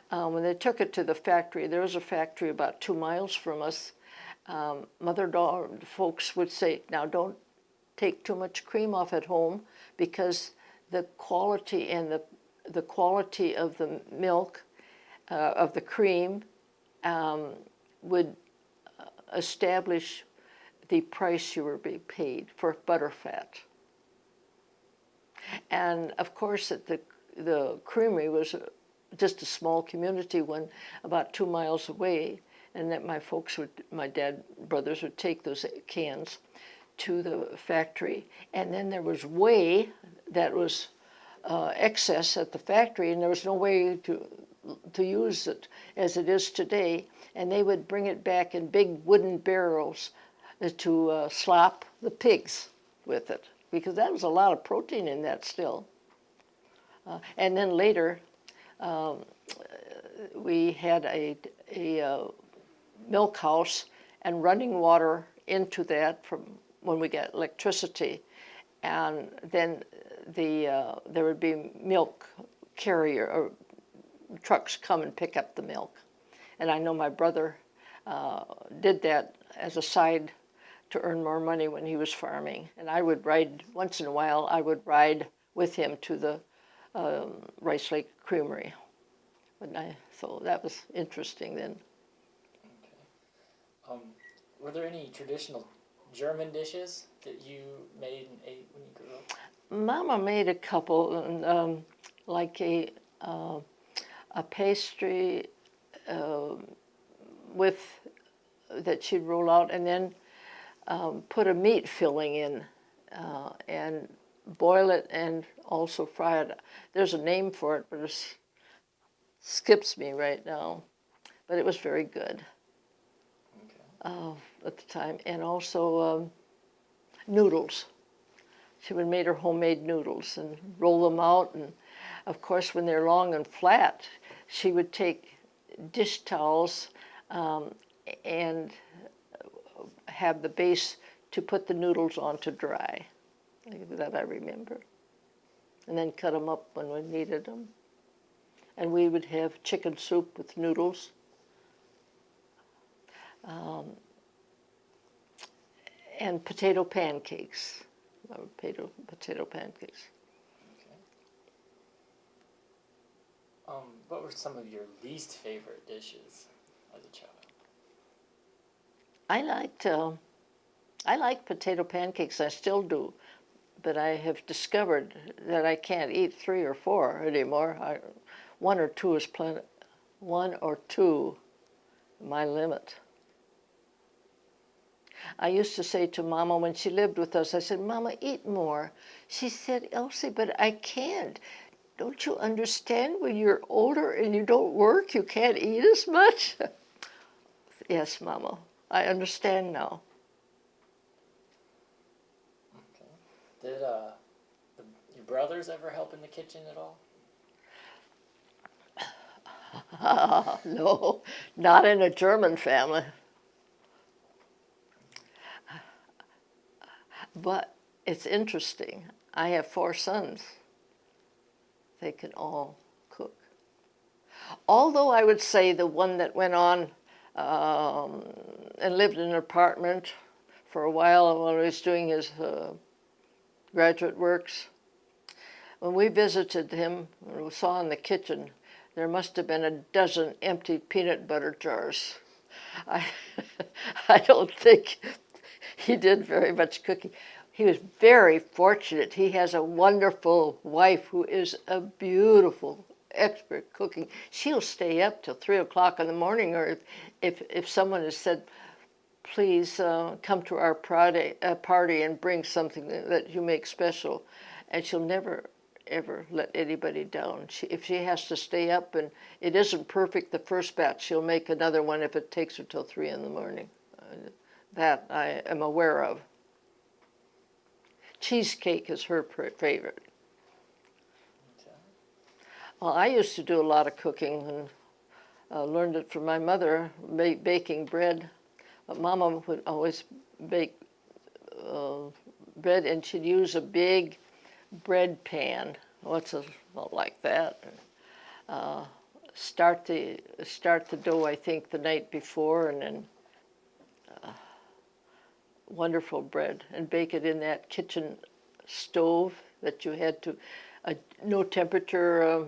when they took it to the factory, there was a factory about 2 miles from us, mother-daughter folks would say, now don't take too much cream off at home because the quality and the quality of the milk, of the cream, would establish the price you were being paid for butterfat. And of course, the creamery was just a small community one about 2 miles away, and that my brothers would take those cans to the factory, and then there was whey that was excess at the factory, and there was no way to use it as it is today, and they would bring it back in big wooden barrels to slop the pigs with it, because that was a lot of protein in that still. And then later, we had a milk house and running water into that from when we got electricity, and then there would be milk carrier or trucks come and pick up the milk. And I know my brother did that as a side to earn more money when he was farming. And I would ride, once in a while, I would ride with him to the Rice Lake Creamery. So that was interesting then. Okay. Were there any traditional German dishes that you made and ate when you grew up? Mama made a couple, like a pastry with that she'd roll out, and then put a meat filling in, and boil it, and also fry it. There's a name for it, but it skips me right now. But it was very good at the time, and also noodles. She would make her homemade noodles and roll them out, and of course when they're long and flat, she would take dish towels and have the base to put the noodles on to dry. That I remember. And then cut them up when we needed them. And we would have chicken soup with noodles. And potato pancakes. Potato pancakes. What were some of your least favorite dishes as a child? I liked potato pancakes. I still do, but I have discovered that I can't eat 3 or 4 anymore. One or two is plenty. 1 or 2, my limit. I used to say to Mama when she lived with us, I said, "Mama, eat more." She said, "Elsie, but I can't. Don't you understand? When you're older and you don't work, you can't eat as much." Yes, Mama, I understand now. Okay. Did your brothers ever help in the kitchen at all? No, not in a German family. But it's interesting. I have 4 sons. They can all cook. Although I would say the one that went on and lived in an apartment for a while when he was doing his graduate works, when we visited him and we saw in the kitchen, there must have been a dozen empty peanut butter jars. I, I don't think he did very much cooking. He was very fortunate. He has a wonderful wife who is a beautiful expert cooking. She'll stay up till 3 o'clock in the morning, or if someone has said, "Please come to our party and bring something that you make special," and she'll never ever let anybody down. If she has to stay up and it isn't perfect the first batch, she'll make another one if it takes her till 3 in the morning. That I am aware of. Cheesecake is her favorite. Okay. Well, I used to do a lot of cooking and learned it from my mother, baking bread. But Mama would always bake bread, and she'd use a big bread pan. Well, like that. Start the dough, I think, the night before, and then wonderful bread, and bake it in that kitchen stove that you had to, no temperature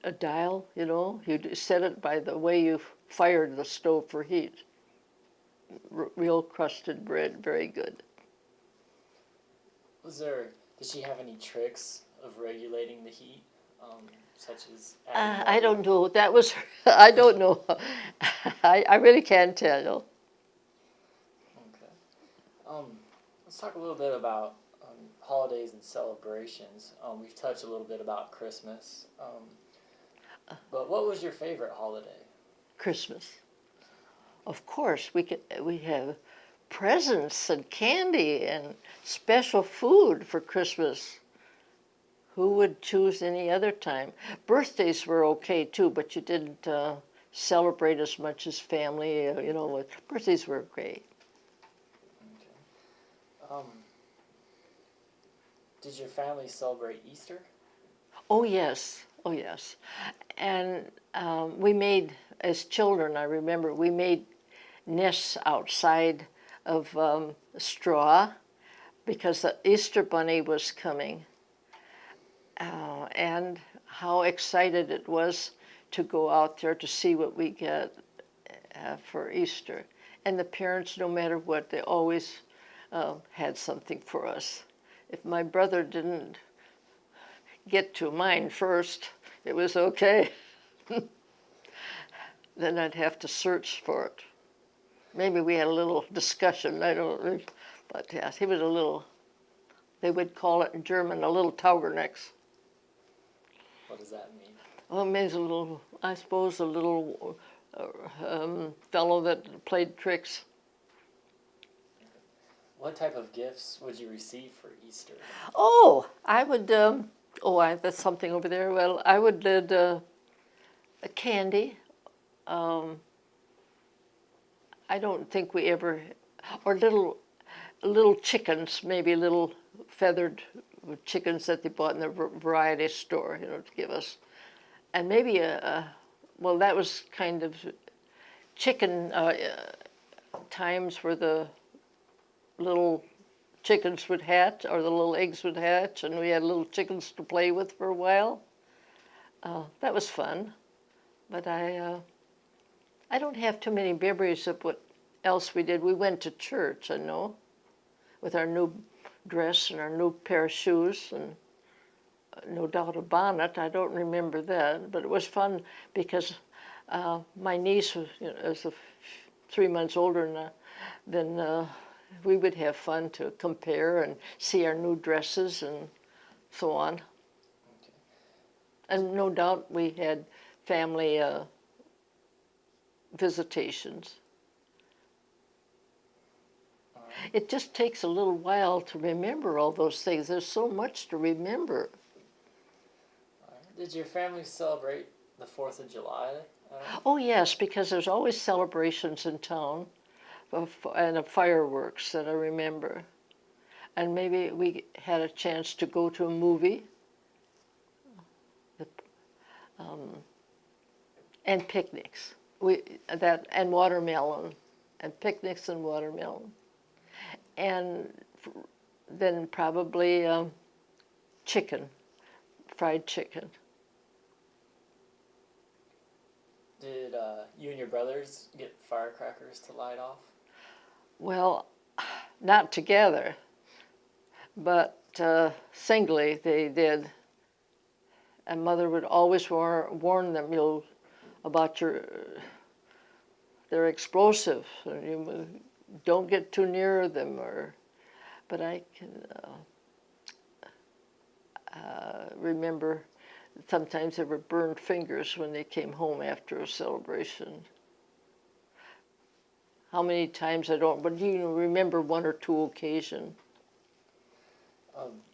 a dial, you know. You'd set it by the way you fired the stove for heat. Real crusted bread, very good. Did she have any tricks of regulating the heat, such as I don't know. That was, I don't know. I really can't tell you. Okay. Let's talk a little bit about holidays and celebrations. We've touched a little bit about Christmas. But what was your favorite holiday? Christmas. Of course, we have presents and candy and special food for Christmas. Who would choose any other time? Birthdays were okay too, but you didn't celebrate as much as family. You know, birthdays were great. Okay. Did your family celebrate Easter? Oh yes, oh yes. And we made, as children, I remember, we made nests outside of straw because the Easter Bunny was coming. And how excited it was to go out there to see what we get for Easter. And the parents, no matter what, they always had something for us. if my brother didn't get to mine first, it was okay. Then I'd have to search for it. Maybe we had a little discussion, I don't know, but yeah, he was a little, they would call it in German, a little Taugernecks. What does that mean? Well, it means a little, I suppose, a little fellow that played tricks. What type of gifts would you receive for Easter? Oh, I would, that's something over there. Well, I would did a candy. I don't think we ever, or little chickens, maybe little feathered chickens that they bought in the variety store, to give us. And maybe well, that was kind of chicken times where the little chickens would hatch, or the little eggs would hatch, and we had little chickens to play with for a while. That was fun, but I don't have too many memories of what else we did. We went to church, I know, with our new dress and our new pair of shoes, and no doubt a bonnet. I don't remember that, but it was fun because my niece was, was 3 months older than we would have fun to compare and see our new dresses and so on. Okay. And no doubt we had family visitations. It just takes a little while to remember all those things. There's so much to remember. Did your family celebrate the 4th of July? Oh yes, because there's always celebrations in town, and fireworks that I remember. And maybe we had a chance to go to a movie. And picnics. And watermelon, and picnics and watermelon. And then probably chicken, fried chicken. Did you and your brothers get firecrackers to light off? Well, not together, but singly they did. And Mother would always warn them, about they're explosive. You don't get too near them, but I can remember sometimes there were burned fingers when they came home after a celebration. How many times I don't, but you remember one or two occasions.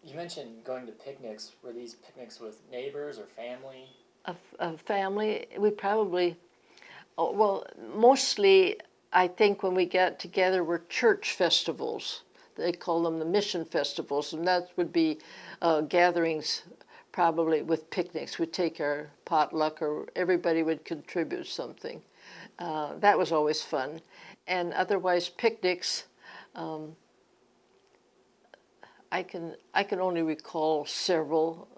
You mentioned going to picnics. Were these picnics with neighbors or family? A family, we probably, well, mostly I think when we got together were church festivals. They call them the mission festivals, and that would be gatherings probably with picnics. We'd take our potluck, or everybody would contribute something. That was always fun. And otherwise picnics, I can only recall several,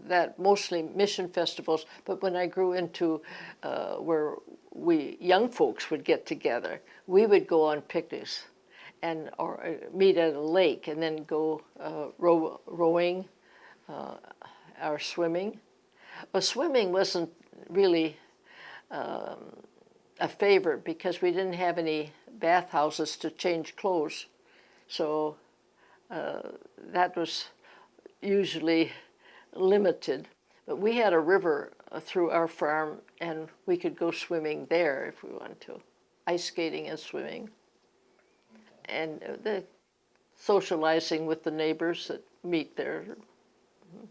that mostly mission festivals, but when I grew into where we young folks would get together, we would go on picnics or meet at a lake and then go rowing or swimming. Well, swimming wasn't really a favorite because we didn't have any bathhouses to change clothes. So that was usually limited. But we had a river through our farm, and we could go swimming there if we wanted to, ice skating and swimming. Okay. And the socializing with the neighbors that meet there. Okay.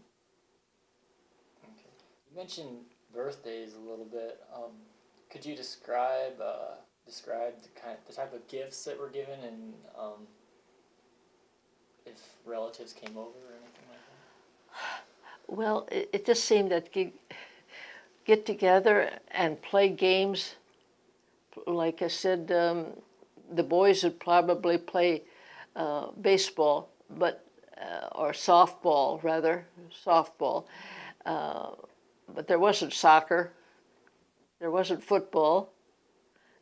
You mentioned birthdays a little bit. Could you describe the type of gifts that were given, and if relatives came over or anything like that? Well, it just seemed that get together and play games. Like I said, the boys would probably play baseball, or softball rather, but there wasn't soccer. There wasn't football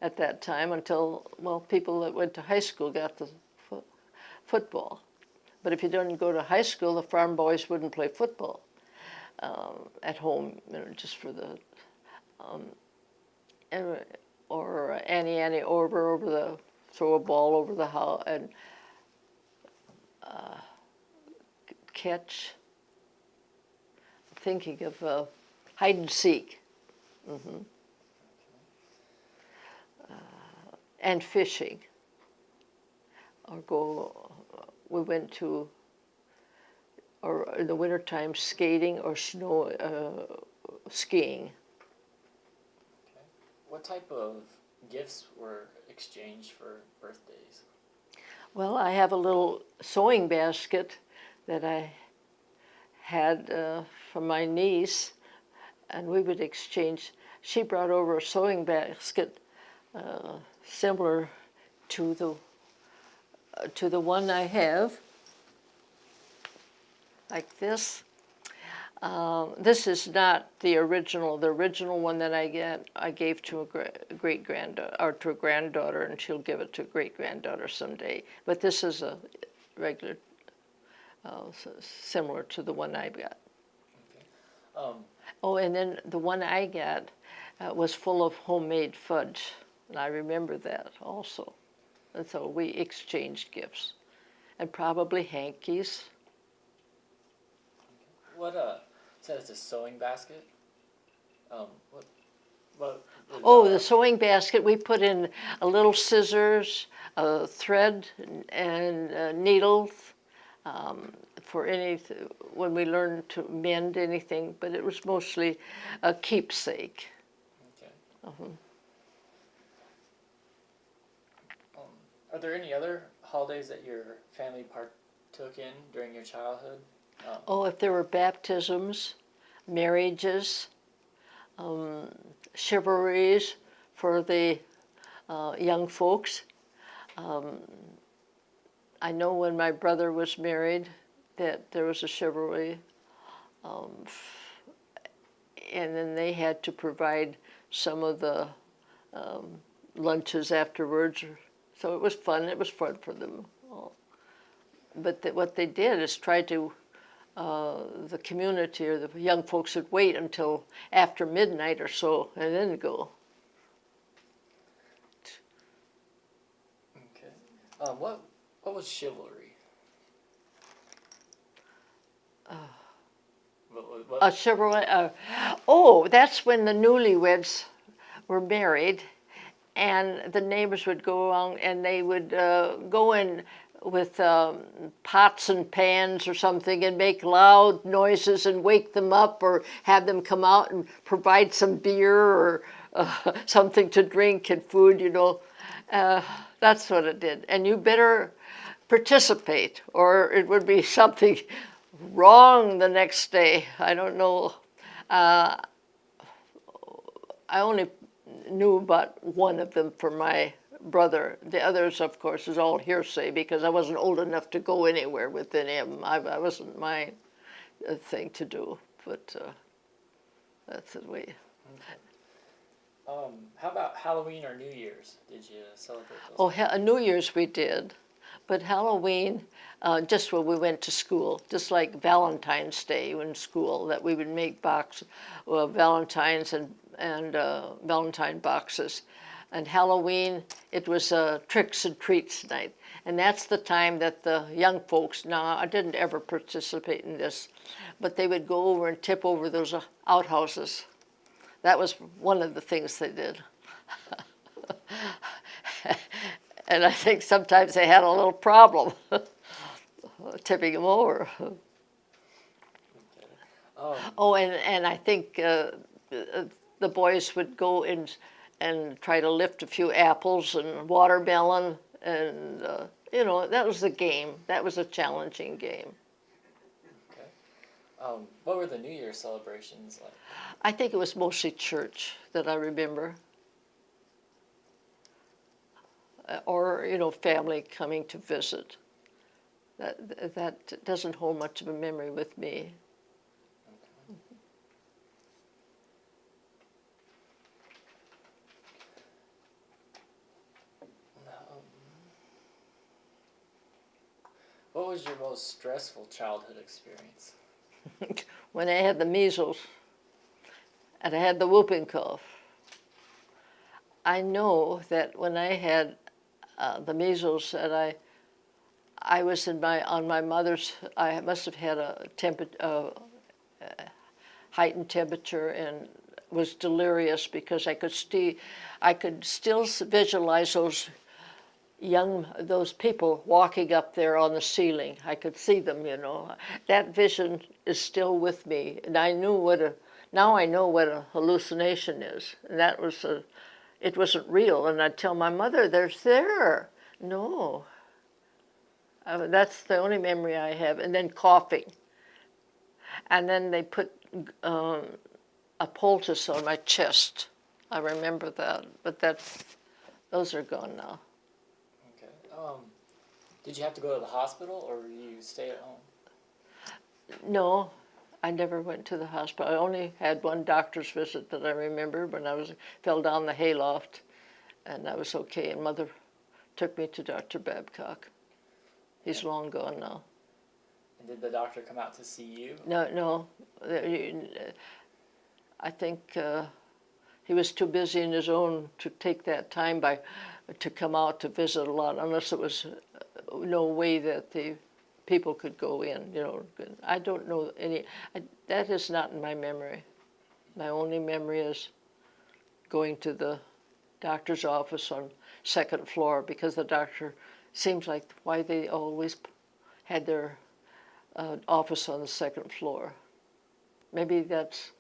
at that time until, well, people that went to high school got the football. But if you didn't go to high school, the farm boys wouldn't play football at home, just for the or Annie over the throw a ball over the house and catch. Thinking of hide and seek, and fishing. We went to, or in the wintertime, skating or skiing. Okay. What type of gifts were exchanged for birthdays? Well, I have a little sewing basket that I had from my niece, and we would exchange. She brought over a sewing basket similar to the one I have, like this. This is not the original. The original one that I gave to a great granddaughter, or to a granddaughter, and she'll give it to a great granddaughter someday. But this is a regular, similar to the one I got. Okay. Oh, and then the one I got was full of homemade fudge, and I remember that also. And so we exchanged gifts, and probably hankies. What said it's a sewing basket. What? Oh, the sewing basket. We put in a little scissors, a thread, and needles for when we learned to mend anything. But it was mostly a keepsake. Okay. Uh-huh. Are there any other holidays that your family partook in during your childhood? Oh, if there were baptisms, marriages, chivalries for the young folks. I know when my brother was married that there was a chivalry, and then they had to provide some of the lunches afterwards. So it was fun. It was fun for them. But what they did is try to, the community or the young folks would wait until after midnight or so and then go. Okay. What was chivalry? A chivalry. Oh, that's when the newlyweds were married, and the neighbors would go along and they would go in with pots and pans or something and make loud noises and wake them up, or have them come out and provide some beer or something to drink and food, That's what it did. And you better participate or it would be something wrong the next day. I don't know. I only knew about one of them for my brother. The others, of course, is all hearsay because I wasn't old enough to go anywhere within him. I wasn't my thing to do, but that's the way. Okay. How about Halloween or New Year's? Did you celebrate those? Oh, New Year's we did, but Halloween, just when we went to school, just like Valentine's Day in school, that we would make Valentines and Valentine boxes. And Halloween, it was tricks and treats night. And that's the time that the young folks, now I didn't ever participate in this, but they would go over and tip over those outhouses. That was one of the things they did. And I think sometimes they had a little problem tipping them over. Okay. Oh, and I think the boys would go in and try to lift a few apples and watermelon, and that was the game. That was a challenging game. Okay. What were the New Year celebrations like? I think it was mostly church that I remember, or family coming to visit. That doesn't hold much of a memory with me. was your most stressful childhood experience? When I had the measles and I had the whooping cough. I know that when I had the measles, and I was on my mother's. I must have had a heightened temperature and was delirious because I could still visualize those people walking up there on the ceiling. I could see them, you know. That vision is still with me, and now I know what a hallucination is, and it wasn't real. And I'd tell my mother, "They're there." No, that's the only memory I have. And then coughing, and then they put a poultice on my chest. I remember that, but those are gone now. Okay. Did you have to go to the hospital, or you stay at home? No, I never went to the hospital. I only had one doctor's visit that I remember when fell down the hayloft, and I was okay. And Mother took me to Dr. Babcock. He's long gone now. And did the doctor come out to see you? No. I think he was too busy in his own to take that time to come out to visit a lot, unless it was no way that the people could go in. You know, I don't know any. That is not in my memory. My only memory is going to the doctor's office on second floor, because the doctor seems like why they always had their office on the second floor. Maybe that's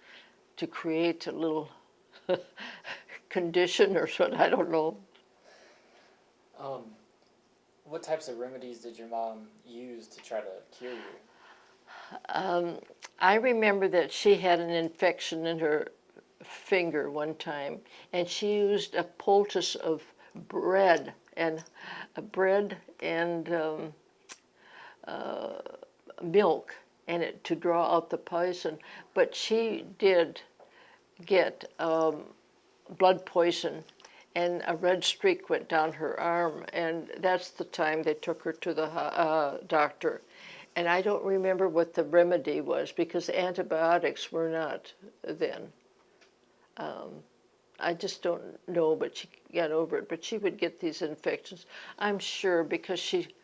to create a little condition or something, I don't know. What types of remedies did your mom use to try to cure you? I remember that she had an infection in her finger one time, and she used a poultice of bread and milk and it to draw out the poison. But she did get blood poison, and a red streak went down her arm, and that's the time they took her to the doctor. And I don't remember what the remedy was, because antibiotics were not then. I just don't know, but she got over it. But she would get these infections, I'm sure, because she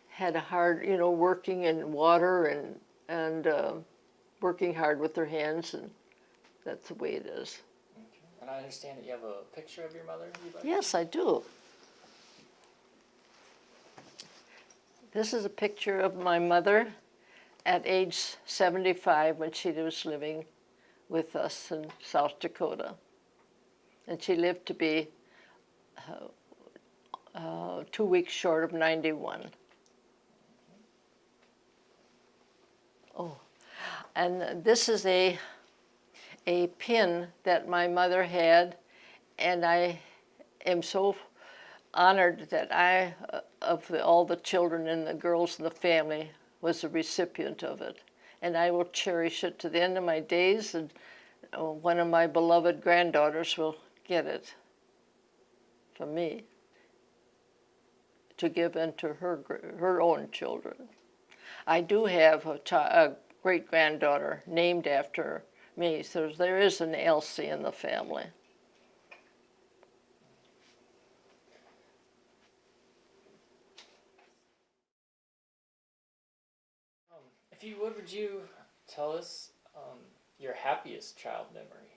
had a hard, working in water and working hard with her hands, and that's the way it is. Okay. And I understand that you have a picture of your mother you'd like Yes, I do. This is a picture of my mother at age 75 when she was living with us in South Dakota. And she lived to be 2 weeks short of 91. Oh, and this is a pin that my mother had, and I am so honored that all the children and the girls in the family, was a recipient of it. And I will cherish it to the end of my days, and one of my beloved granddaughters will get it from me to give into her own children. I do have a great-granddaughter named after me, so there is an Elsie in the family. If you would you tell us your happiest child memory?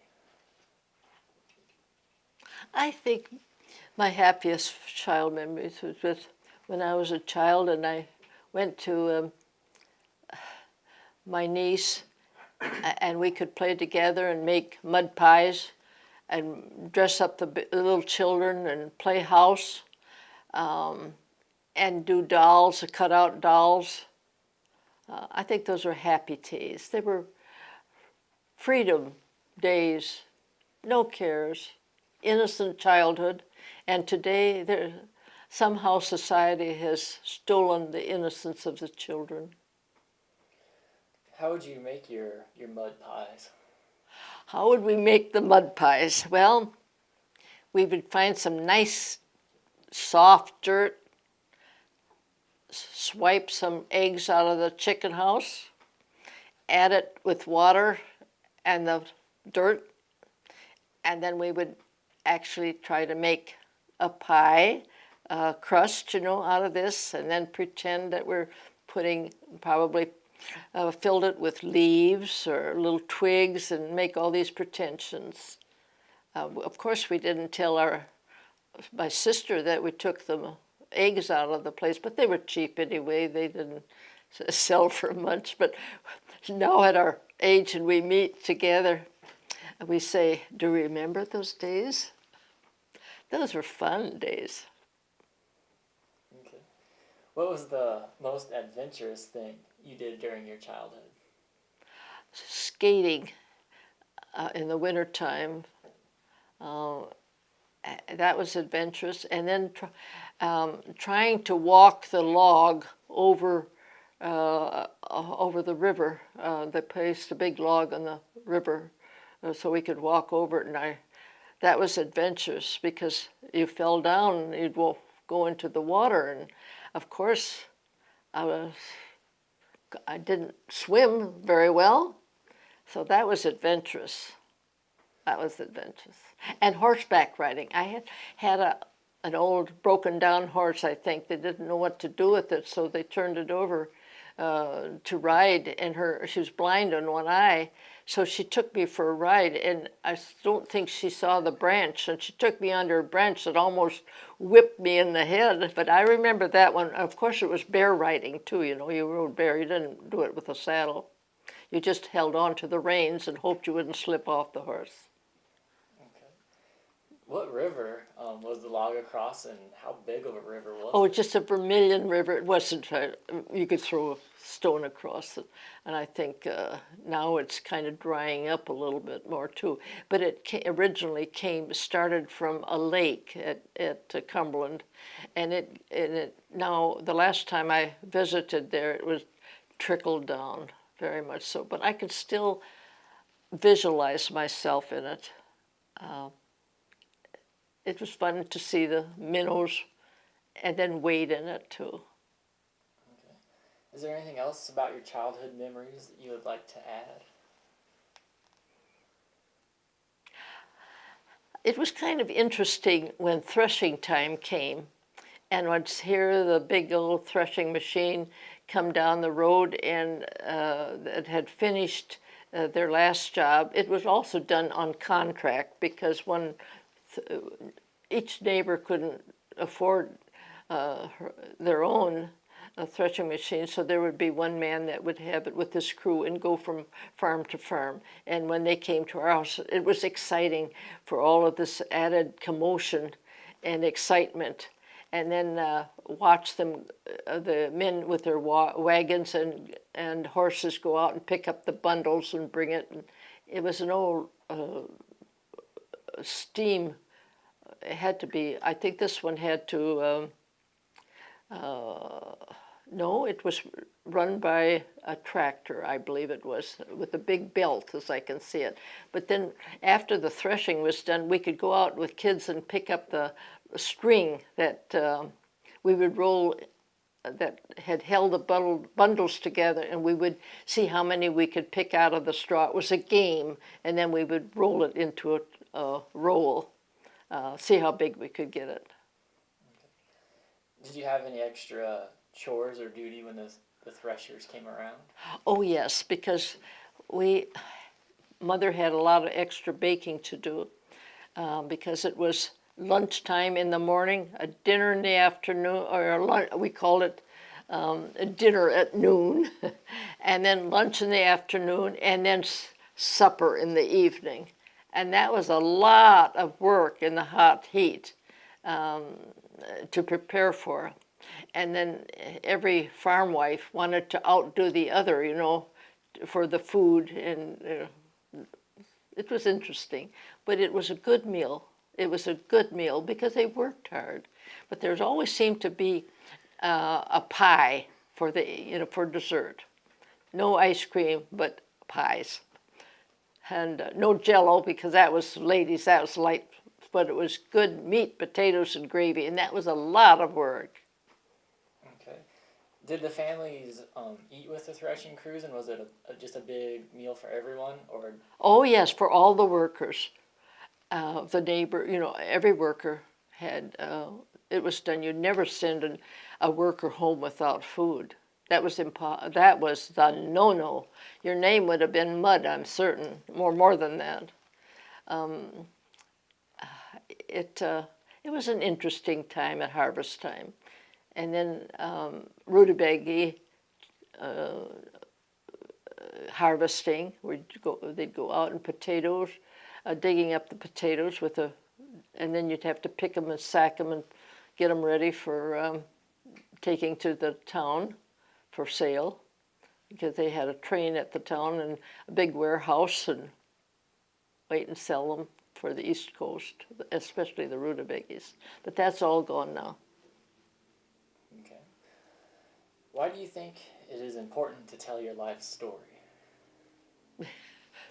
I think my happiest child memories was with when I was a child, and I went to my niece, and we could play together and make mud pies and dress up the little children and play house, and do dolls, cut out dolls. I think those were happy days. They were freedom days, no cares, innocent childhood. And today, somehow society has stolen the innocence of the children. How would you make your mud pies? How would we make the mud pies? Well, we would find some nice, soft dirt, swipe some eggs out of the chicken house, add it with water and the dirt, and then we would actually try to make a pie crust, out of this, and then pretend that we're putting, probably filled it with leaves or little twigs and make all these pretensions. Of course, we didn't tell my sister that we took the eggs out of the place, but they were cheap anyway. They didn't sell for much. But now at our age and we meet together, we say, do you remember those days? Those were fun days. Okay. What was the most adventurous thing you did during your childhood? Skating in the wintertime. That was adventurous. And then trying to walk the log over the river. They placed a big log on the river so we could walk over it. And that was adventurous because you fell down and you'd go into the water. And of course, I didn't swim very well, so that was adventurous. That was adventurous. And horseback riding. I had an old broken down horse, I think. They didn't know what to do with it, so they turned it over to ride. And she was blind in one eye, so she took me for a ride. And I don't think she saw the branch, and she took me under a branch that almost whipped me in the head. But I remember that one. Of course, it was bear riding, too. You rode bear. You didn't do it with a saddle. You just held on to the reins and hoped you wouldn't slip off the horse. What river was the log across, and how big of a river was it? Oh, just a Vermilion River. It wasn't, you could throw a stone across it. And I think now it's kind of drying up a little bit more too. But it originally started from a lake at Cumberland. And it now, the last time I visited there, it was trickled down very much so. But I could still visualize myself in it. It was fun to see the minnows and then wade in it too. Okay. Is there anything else about your childhood memories that you would like to add? It was kind of interesting when threshing time came, and I'd hear the big old threshing machine come down the road, and it had finished their last job. It was also done on contract because each neighbor couldn't afford their own threshing machine, so there would be one man that would have it with his crew and go from farm to farm. And when they came to our house, it was exciting for all of this added commotion and excitement. And then watch them, the men with their wagons and horses go out and pick up the bundles and bring it. And it was an old steam. It had to be, I think this one had to, no, it was run by a tractor, I believe it was, with a big belt, as I can see it. But then after the threshing was done, we could go out with kids and pick up the string that we would roll, that had held the bundles together, and we would see how many we could pick out of the straw. It was a game, and then we would roll it into a roll. See how big we could get it. Okay. Did you have any extra chores or duty when the threshers came around? Oh yes, because Mother had a lot of extra baking to do because it was lunchtime in the morning, a dinner in the afternoon, or we called it a dinner at noon, and then lunch in the afternoon, and then supper in the evening. And that was a lot of work in the hot heat to prepare for. And then every farm wife wanted to outdo the other, for the food. And it was interesting. But it was a good meal. It was a good meal because they worked hard. But there always seemed to be a pie for for dessert. No ice cream, but pies. And no Jell-O because that was ladies, that was light, but it was good meat, potatoes, and gravy, and that was a lot of work. Okay. Did the families eat with the threshing crews, and was it just a big meal for everyone, or? Oh yes, for all the workers. The neighbor, every worker had, it was done. You'd never send a worker home without food. That was that was the no-no. Your name would have been mud, I'm certain, more than that. It was an interesting time at harvest time. And then rutabaga harvesting, they'd go out and potatoes, digging up the potatoes and then you'd have to pick them and sack them and get them ready for taking to the town for sale, because they had a train at the town and a big warehouse, and wait and sell them for the East Coast, especially the rutabagas. But that's all gone now. Okay. Why do you think it is important to tell your life story?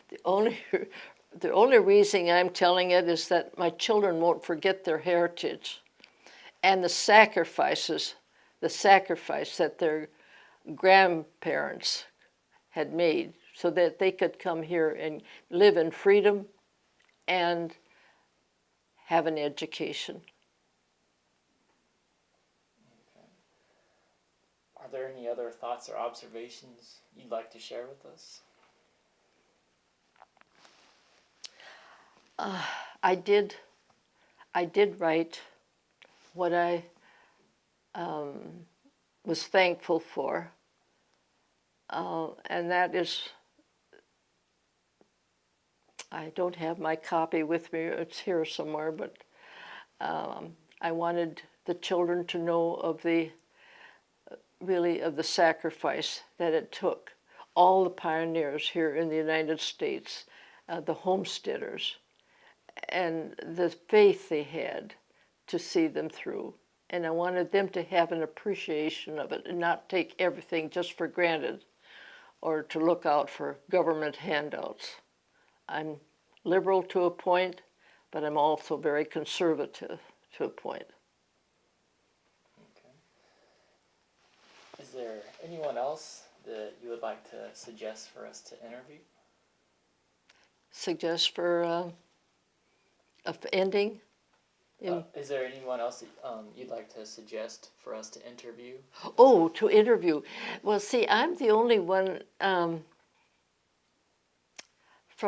The only reason I'm telling it is that my children won't forget their heritage and the sacrifice that their grandparents had made so that they could come here and live in freedom and have an education. Okay. Are there any other thoughts or observations you'd like to share with us? I did write what I was thankful for, and that is, I don't have my copy with me, it's here somewhere, but I wanted the children to know of the sacrifice that it took. All the pioneers here in the United States, the homesteaders, and the faith they had to see them through. And I wanted them to have an appreciation of it and not take everything just for granted or to look out for government handouts. I'm liberal to a point, but I'm also very conservative to a point. Okay. Is there anyone else that you would like to suggest for us to interview? Suggest for ending? Is there anyone else that, you'd like to suggest for us to interview? Oh, to interview. Well, see, I'm the only one from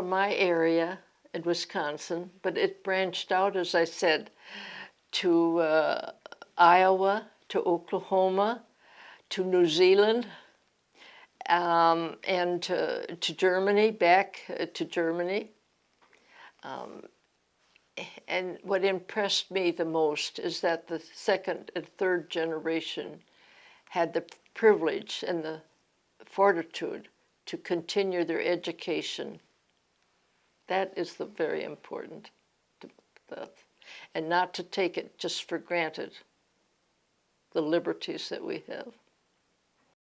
my area in Wisconsin, but it branched out, as I said, to Iowa, to Oklahoma, to New Zealand, and to Germany, back to Germany. And what impressed me the most is that the second and third generation had the privilege and the fortitude to continue their education. That is the very important, and not to take it just for granted, the liberties that we have.